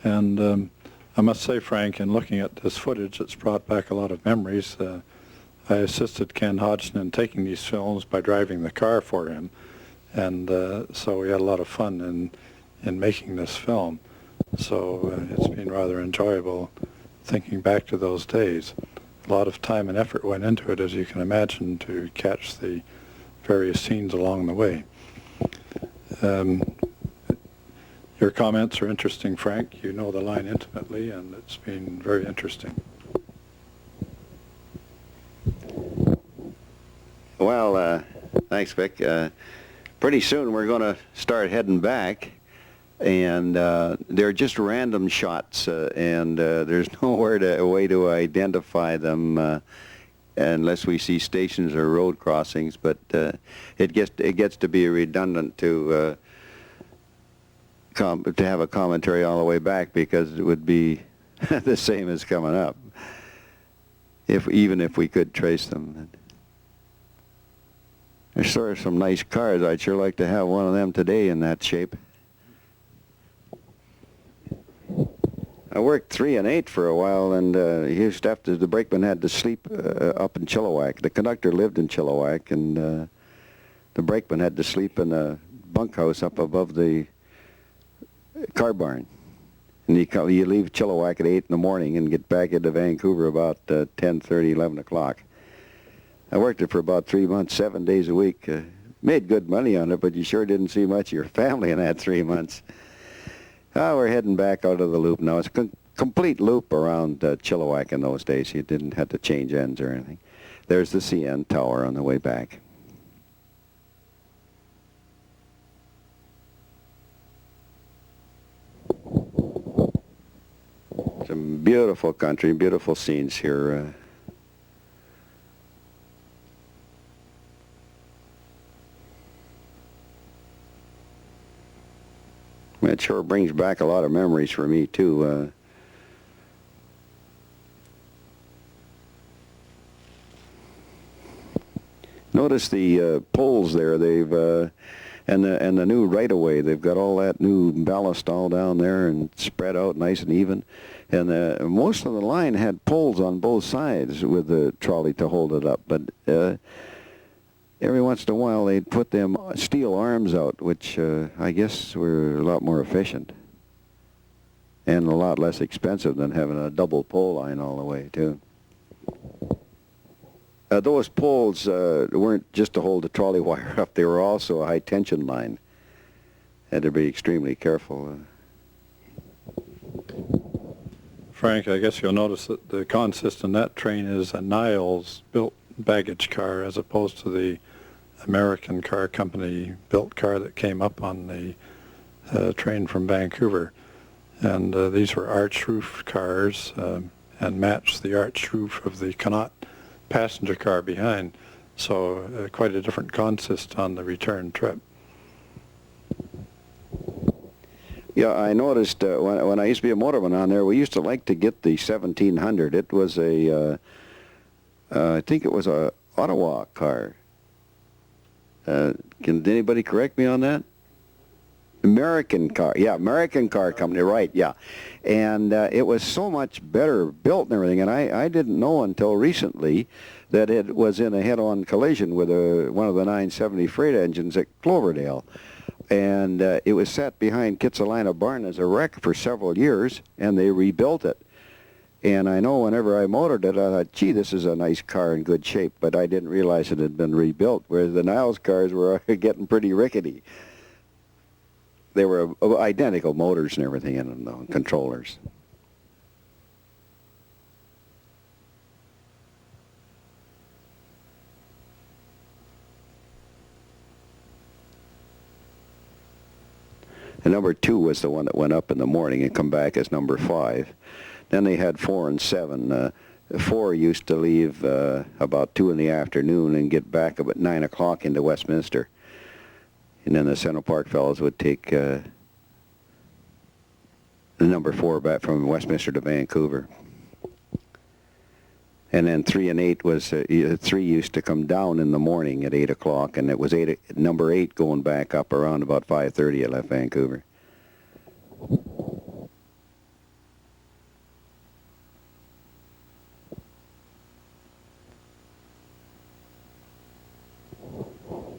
and I must say, Frank, in looking at this footage, it's brought back a lot of memories. I assisted Ken Hodgson in taking these films by driving the car for him, and so we had a lot of fun in making this film. So it's been rather enjoyable thinking back to those days. A lot of time and effort went into it, as you can imagine, to catch the various scenes along the way. Your comments are interesting, Frank. You know the line intimately, and it's been very interesting. Well, thanks, Vic. Pretty soon we're going to start heading back, and they're just random shots, and there's nowhere a way to identify them unless we see stations or road crossings. But it gets to be redundant to have a commentary all the way back, because it would be the same as coming up, even if we could trace them. There's sort of some nice cars. I'd sure like to have one of them today in that shape. I worked 3 and 8 for a while, and he used to have to, the brakeman had to sleep up in Chilliwack. The conductor lived in Chilliwack, and the brakeman had to sleep in a bunkhouse up above the car barn. And you leave Chilliwack at 8 in the morning and get back into Vancouver about 10:30, 11 o'clock. I worked it for about 3 months, 7 days a week. Made good money on it, but you sure didn't see much of your family in that 3 months. We're heading back out of the loop now. It's a complete loop around Chilliwack in those days. You didn't have to change ends or anything. There's the CN Tower on the way back. Some beautiful country, beautiful scenes here. It sure brings back a lot of memories for me, too. Notice the poles there. They've and the new right-of-way. They've got all that new ballast all down there and spread out nice and even. And most of the line had poles on both sides with the trolley to hold it up. But every once in a while they'd put them steel arms out, which I guess were a lot more efficient and a lot less expensive than having a double pole line all the way, too. Those poles weren't just to hold the trolley wire up. They were also a high-tension line. Had to be extremely careful. Frank, I guess you'll notice that the consist in that train is a Niles-built baggage car, as opposed to the American car company built car that came up on the train from Vancouver. And these were arched roof cars and matched the arched roof of the Connaught passenger car behind. So quite a different consist on the return trip. Yeah, I noticed when I used to be a motorman on there, we used to like to get the 1700. It was I think it was a Ottawa car. Can anybody correct me on that? American car. Yeah, American car company, right, yeah. And it was so much better built and everything, and I didn't know until recently that it was in a head-on collision with one of the 970 freight engines at Cloverdale. And it was set behind Kitsilano Barn as a wreck for several years, and they rebuilt it. And I know whenever I motored it, I thought, gee, this is a nice car in good shape, but I didn't realize it had been rebuilt, whereas the Niles cars were getting pretty rickety. They were identical motors and everything in them, though, and controllers. And number 2 was the one that went up in the morning and come back as number 5. Then they had 4 and 7. 4 used to leave about 2 in the afternoon and get back about 9 o'clock into Westminster. And then the Central Park fellows would take the number 4 back from Westminster to Vancouver. And then 3 and 8 was 3 used to come down in the morning at 8 o'clock, and it was number 8 going back up around about 5:30. It left Vancouver.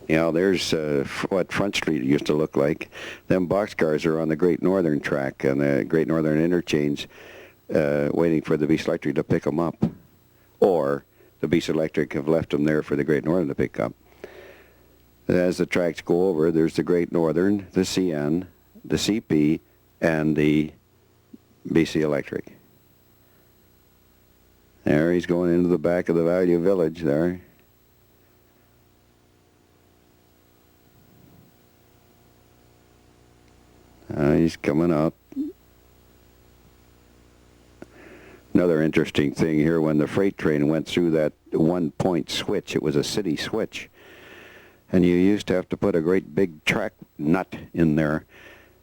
You know, there's what Front Street used to look like. Them boxcars are on the Great Northern track and the Great Northern interchange, waiting for the B.C.E.R. Electric to pick them up. Or the B.C.E.R. Electric have left them there for the Great Northern to pick up. As the tracks go over, there's the Great Northern, the CN, the CP, and the B.C.E.R. Electric. There he's going into the back of the Value Village there. He's coming up. Another interesting thing here, when the freight train went through that 1-point switch, it was a city switch. And you used to have to put a great big track nut in there,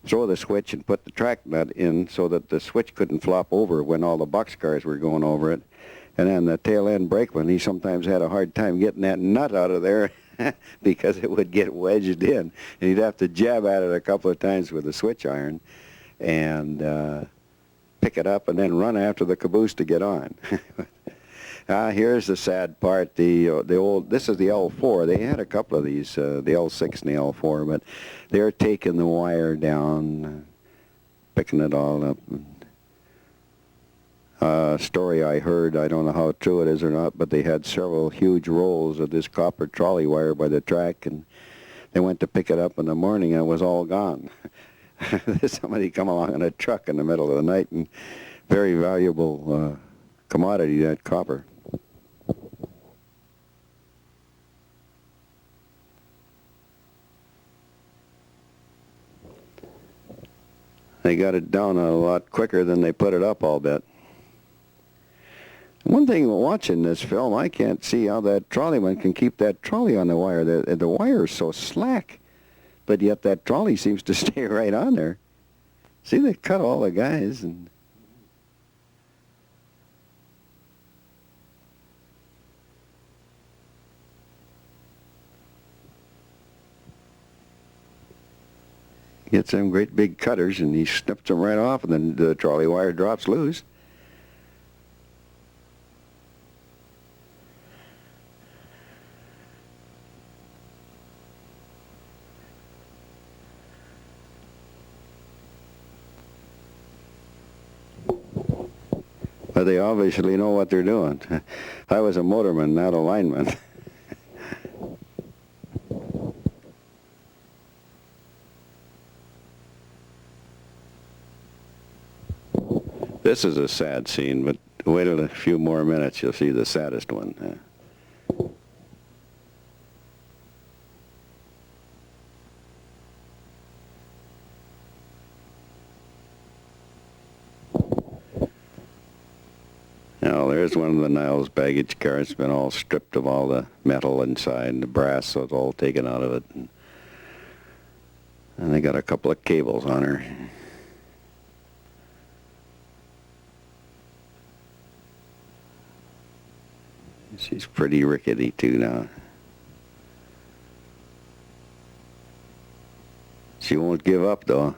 throw the switch and put the track nut in so that the switch couldn't flop over when all the boxcars were going over it. And then the tail end brakeman, he sometimes had a hard time getting that nut out of there because it would get wedged in. And he'd have to jab at it a couple of times with a switch iron and pick it up and then run after the caboose to get on. Here's the sad part. The old, this is the L4. They had a couple of these, the L6 and the L4, but they're taking the wire down, picking it all up. Story I heard, I don't know how true it is or not, but they had several huge rolls of this copper trolley wire by the track, and they went to pick it up in the morning and it was all gone. Somebody come along in a truck in the middle of the night, and very valuable commodity, that copper. They got it down a lot quicker than they put it up, I'll bet. One thing watching this film, I can't see how that trolleyman can keep that trolley on the wire. The wire is so slack, but yet that trolley seems to stay right on there. See, they cut all the guys and gets them great big cutters, and he snips them right off, and then the trolley wire drops loose. But they obviously know what they're doing. I was a motorman, not a lineman. This is a sad scene, but wait a few more minutes, you'll see the saddest one. Now, there's one of the Niles baggage cars. It's been all stripped of all the metal inside and the brass, so it's all taken out of it. And they got a couple of cables on her. She's pretty rickety, too, now. She won't give up, though.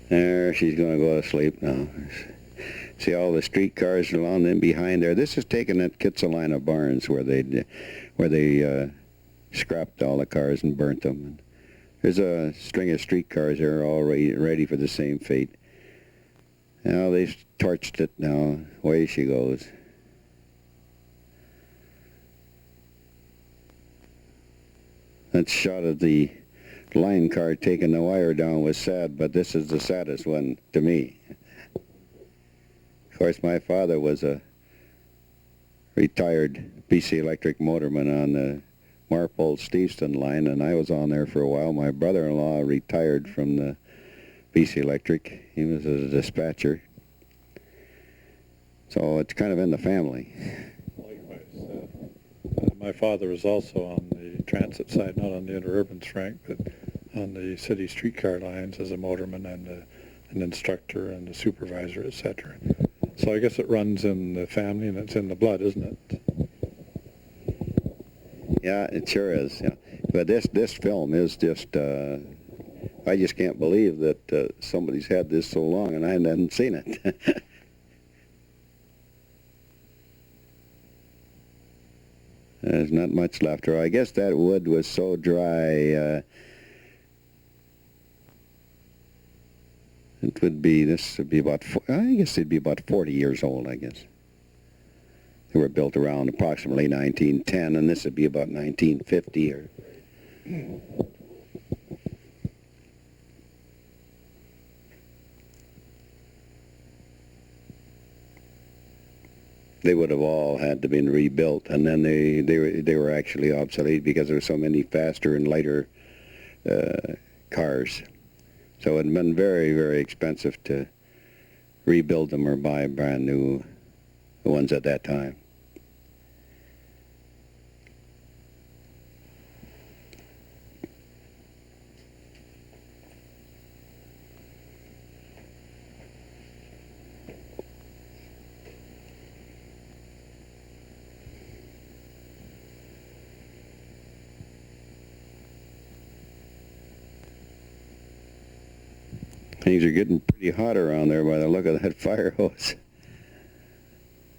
There, she's going to go to sleep now. See all the streetcars along them behind there. This is taken at Kitsilana Barns, where they scrapped all the cars and burnt them. And there's a string of streetcars there all ready for the same fate. Now they've torched it now. Away she goes. That shot of the line car taking the wire down was sad, but this is the saddest one to me. Of course, my father was a retired B.C. Electric motorman on the Marpole-Steveston line, and I was on there for a while. My brother-in-law retired from the B.C. Electric. He was a dispatcher. So it's kind of in the family. Likewise. My father was also on the transit side, not on the interurban, Frank, but on the city streetcar lines as a motorman and an instructor and a supervisor, etc. So I guess it runs in the family and it's in the blood, isn't it? Yeah, it sure is. Yeah, but this film is just. I just can't believe that somebody's had this so long and I hadn't seen it. There's not much left. Or I guess that wood was so dry. This would be about. I guess it'd be about 40 years old. I guess. They were built around approximately 1910, and this would be about 1950 or. They would have all had to been rebuilt, and then they were actually obsolete because there were so many faster and lighter cars. So it had been very, very expensive to rebuild them or buy brand new ones at that time. Things are getting pretty hot around there by the look of that fire hose.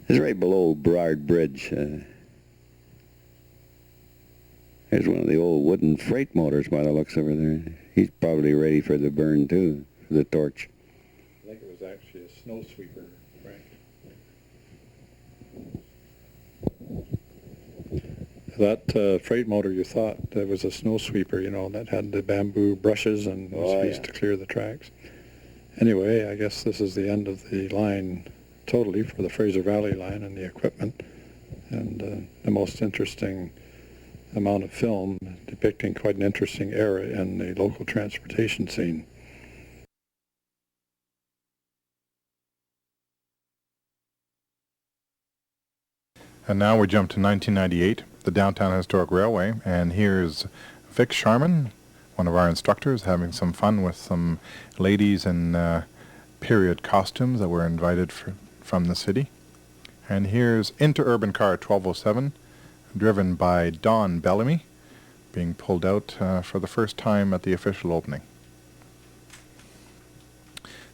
It's right below Burrard Bridge. There's one of the old wooden freight motors by the looks over there. He's probably ready for the burn too, for the torch. I think it was actually a snow sweeper, Frank. That freight motor, you thought that was a snow sweeper, you know, that had the bamboo brushes and was used to clear the tracks. Anyway, I guess this is the end of the line totally for the Fraser Valley line and the equipment, and the most interesting amount of film depicting quite an interesting era in the local transportation scene. And now we jump to 1998, the Downtown Historic Railway, and here's Vic Sharman, one of our instructors, having some fun with some ladies in period costumes that were invited from the city. And here's interurban car 1207, driven by Don Bellamy, being pulled out for the first time at the official opening.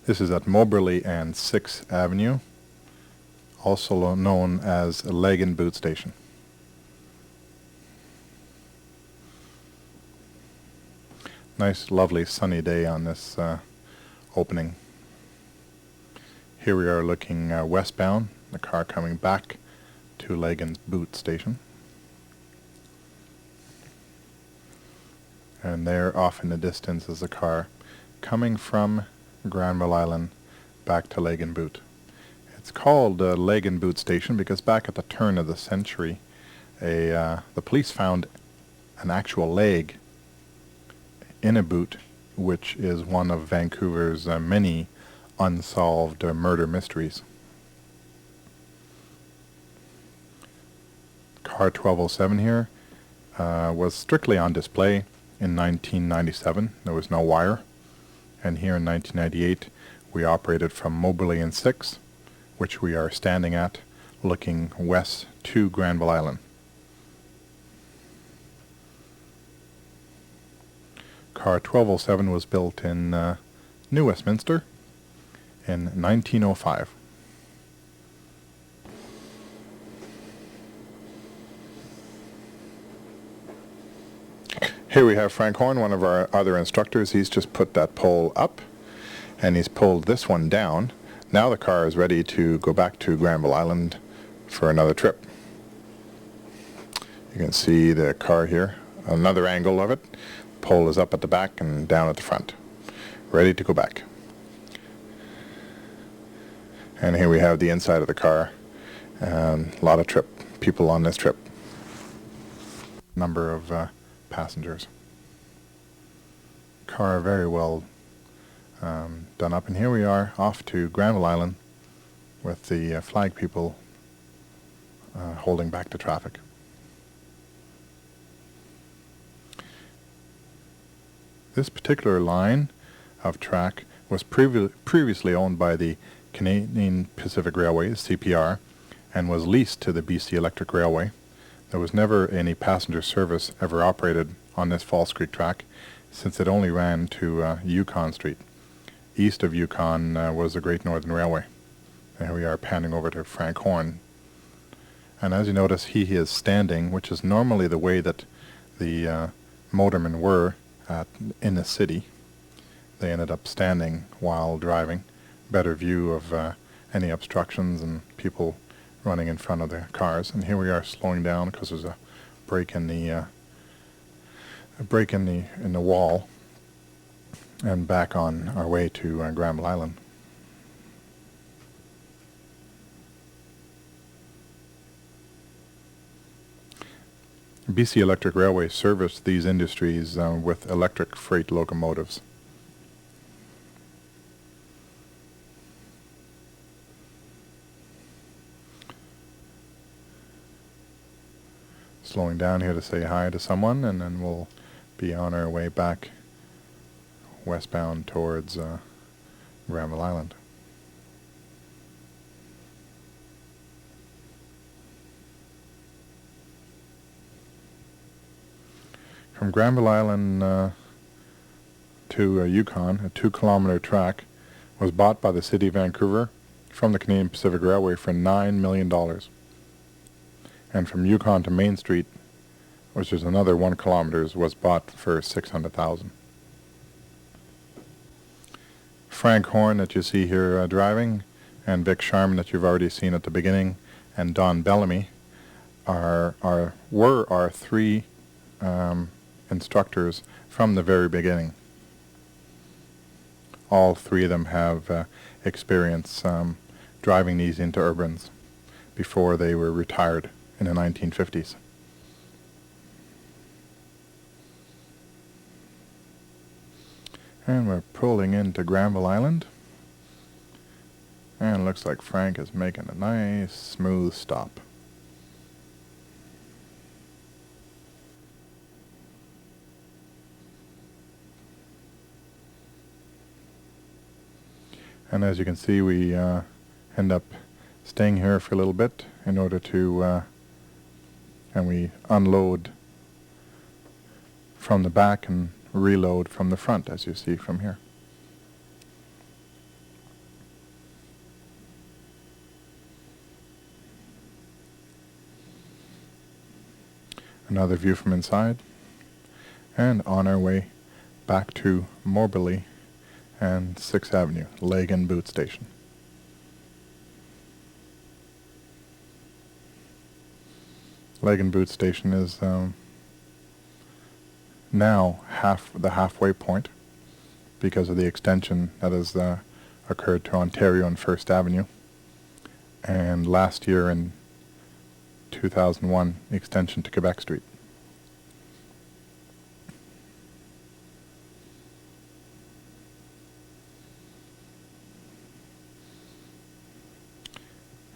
This is at Moberly and 6th Avenue, also known as Leg and Boot Station. Nice, lovely, sunny day on this opening. Here we are looking westbound, the car coming back to Leg and Boot Station. And there, off in the distance, is the car coming from Granville Island back to Leg and Boot. It's called Leg and Boot Station because back at the turn of the century, the police found an actual leg in a boot, which is one of Vancouver's many unsolved murder mysteries. Car 1207 here was strictly on display in 1997. There was no wire. And here in 1998, we operated from Moberly and 6th, which we are standing at, looking west to Granville Island. Car 1207 was built in New Westminster in 1905. Here we have Frank Horn, one of our other instructors. He's just put that pole up and he's pulled this one down. Now the car is ready to go back to Granville Island for another trip. You can see the car here, another angle of it. Pole is up at the back and down at the front, ready to go back. And here we have the inside of the car. A lot of people on this trip. Number of passengers. Car very well done up. And here we are off to Granville Island with the flag people holding back the traffic. This particular line of track was previously owned by the Canadian Pacific Railway, CPR, and was leased to the BC Electric Railway. There was never any passenger service ever operated on this Falls Creek track, since it only ran to Yukon Street. East of Yukon was the Great Northern Railway. And here we are panning over to Frank Horn. And as you notice, he is standing, which is normally the way that the motormen were in the city. They ended up standing while driving. Better view of any obstructions and people running in front of the cars. And here we are slowing down because there's a break in the wall, and back on our way to Granville Island. BC Electric Railway serviced these industries with electric freight locomotives. Slowing down here to say hi to someone, and then we'll be on our way back westbound towards Granville Island. From Granville Island to Yukon, a 2-kilometer track was bought by the City of Vancouver from the Canadian Pacific Railway for $9 million. And from Yukon to Main Street, which is another 1 kilometer, was bought for $600,000. Frank Horn that you see here driving, and Vic Sharman that you've already seen at the beginning, and Don Bellamy were our 3 instructors from the very beginning. All 3 of them have experience driving these interurbans before they were retired in the 1950s. And we're pulling into Granville Island, and it looks like Frank is making a nice smooth stop. And as you can see, we end up staying here for a little bit in order to, and we unload from the back and reload from the front, as you see from here. Another view from inside, and on our way back to Moberly and 6th Avenue, Leg and Boot Station. Leg and Boot Station is now the halfway point because of the extension that has occurred to Ontario and 1st Avenue, and last year in 2001 extension to Quebec Street.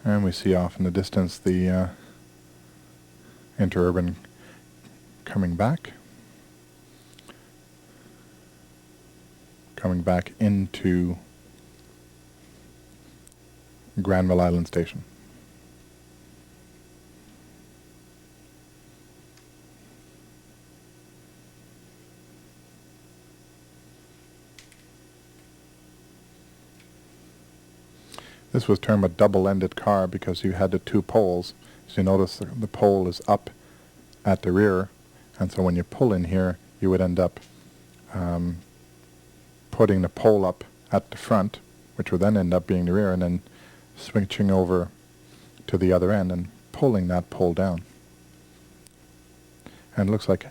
And we see off in the distance the interurban coming back into Granville Island Station. This was termed a double-ended car because you had the 2 poles. So you notice the pole is up at the rear, and so when you pull in here, you would end up putting the pole up at the front, which would then end up being the rear, and then switching over to the other end and pulling that pole down. And it looks like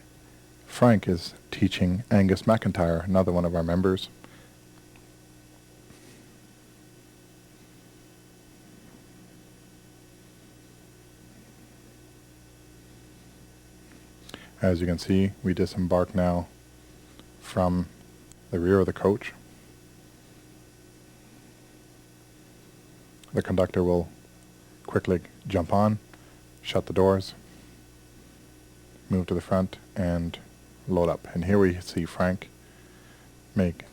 Frank is teaching Angus McIntyre, another one of our members. As you can see, we disembark now from the rear of the coach. The conductor will quickly jump on, shut the doors, move to the front, and load up. And here we see Frank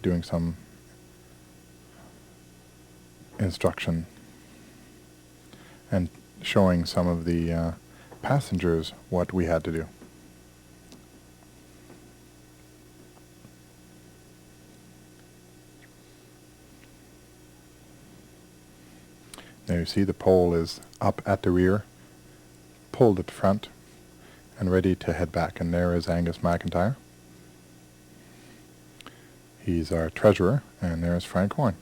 doing some instruction and showing some of the passengers what we had to do. Now you see the pole is up at the rear, pulled at the front, and ready to head back. And there is Angus McIntyre. He's our treasurer, and there's Frank Horn.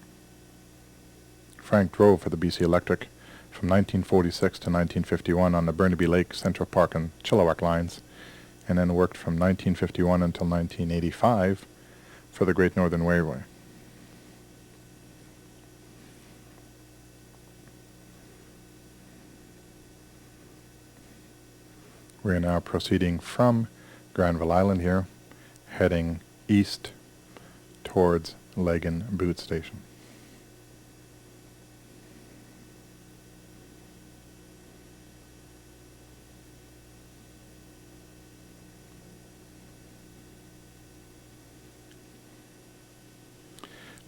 Frank drove for the BC Electric from 1946 to 1951 on the Burnaby Lake, Central Park, and Chilliwack lines, and then worked from 1951 until 1985 for the Great Northern Railway. We are now proceeding from Granville Island here, heading east towards Legan Boot Station.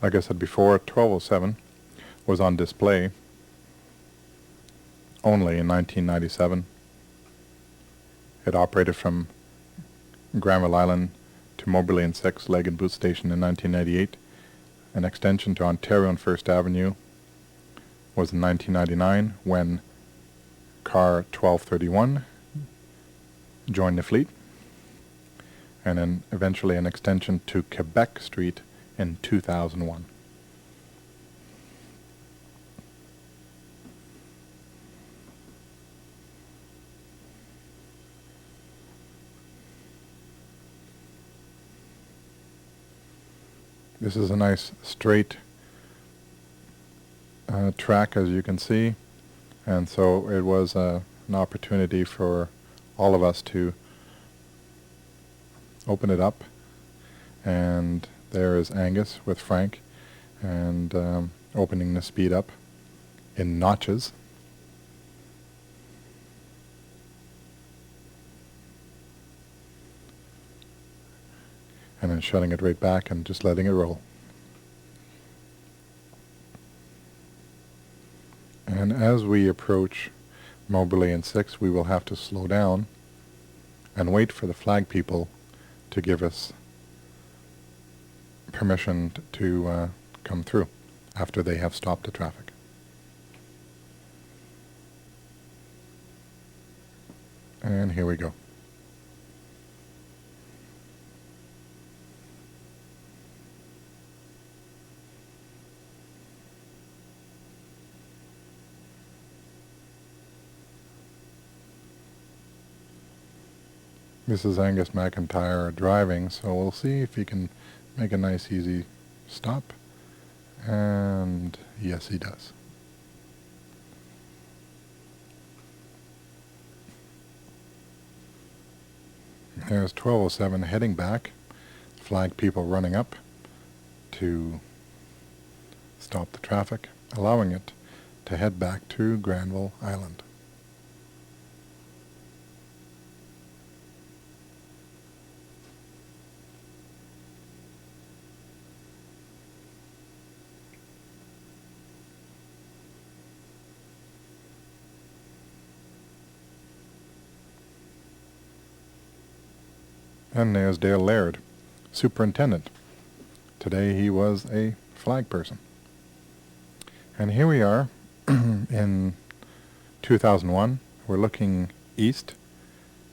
Like I said before, 1207 was on display only in 1997. It operated from Granville Island to Moberly and 6 Legan Boot Station in 1998. An extension to Ontario and First Avenue was in 1999 when car 1231 joined the fleet, and then eventually an extension to Quebec Street in 2001. This is a nice straight track, as you can see, and so it was an opportunity for all of us to open it up. And there is Angus with Frank, and opening the speed up in notches. And then shutting it right back and just letting it roll. And as we approach Moberly and 6, we will have to slow down and wait for the flag people to give us permission to come through after they have stopped the traffic. And here we go. This is Angus McIntyre driving, so we'll see if he can make a nice easy stop. And yes, he does. There's 1207 heading back, flag people running up to stop the traffic, allowing it to head back to Granville Island. And there's Dale Laird, superintendent. Today he was a flag person. And here we are in 2001. We're looking east,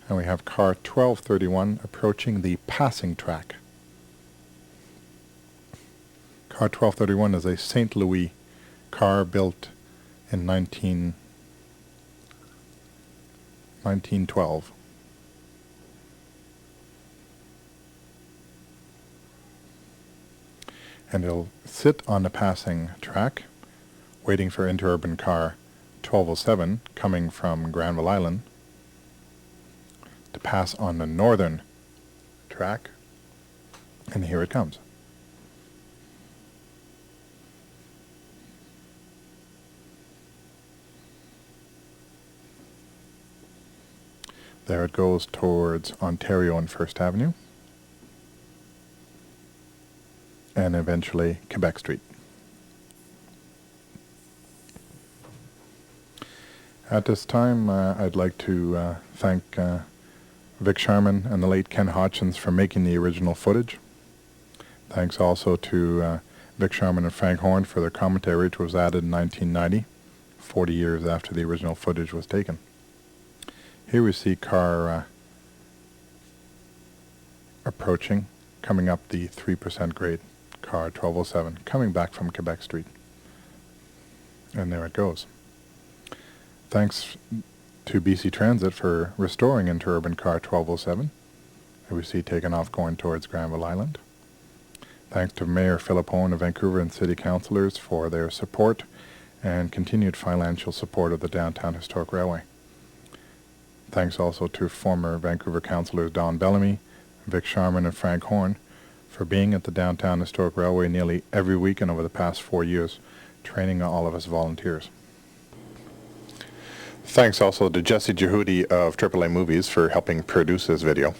and we have car 1231 approaching the passing track. Car 1231 is a St. Louis car built in 1912. And it'll sit on the passing track, waiting for interurban car 1207 coming from Granville Island. to pass on the northern track, and here it comes. There it goes towards Ontario and First Avenue, and eventually Quebec Street. At this time, I'd like to thank Vic Sharman and the late Ken Hodgins for making the original footage. Thanks also to Vic Sharman and Frank Horn for their commentary, which was added in 1990, 40 years after the original footage was taken. Here we see car approaching, coming up the 3% grade, car 1207, coming back from Quebec Street. And there it goes. Thanks to BC Transit for restoring interurban car 1207, who we see taking off going towards Granville Island. Thanks to Mayor Philip Owen of Vancouver and City Councillors for their support and continued financial support of the Downtown Historic Railway. Thanks also to former Vancouver Councillors Don Bellamy, Vic Sharman and Frank Horn for being at the Downtown Historic Railway nearly every week and over the past 4 years, training all of us volunteers. Thanks also to Jesse Jehudi of AAA Movies for helping produce this video.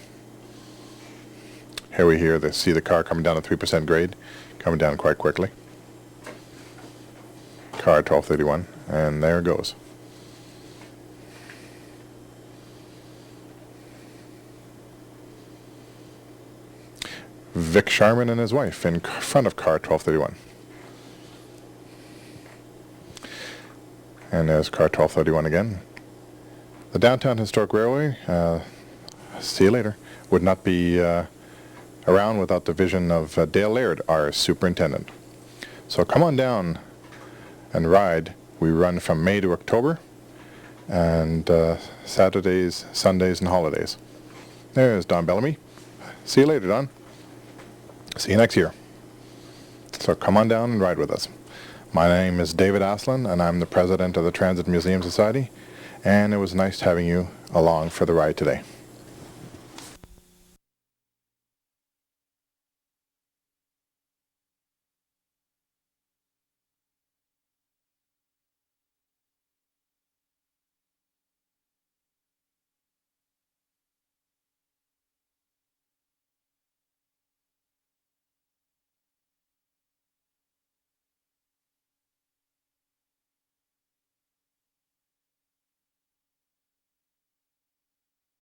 Here we see the car coming down at 3% grade, coming down quite quickly. Car 1231, and there it goes. Vic Sharman and his wife in front of car 1231. And there's car 1231 again. The Downtown Historic Railway, see you later, would not be around without the vision of Dale Laird, our superintendent. So come on down and ride. We run from May to October, and Saturdays, Sundays, and holidays. There's Don Bellamy. See you later, Don. See you next year. So come on down and ride with us. My name is David Aslan, and I'm the president of the Transit Museum Society, and it was nice having you along for the ride today.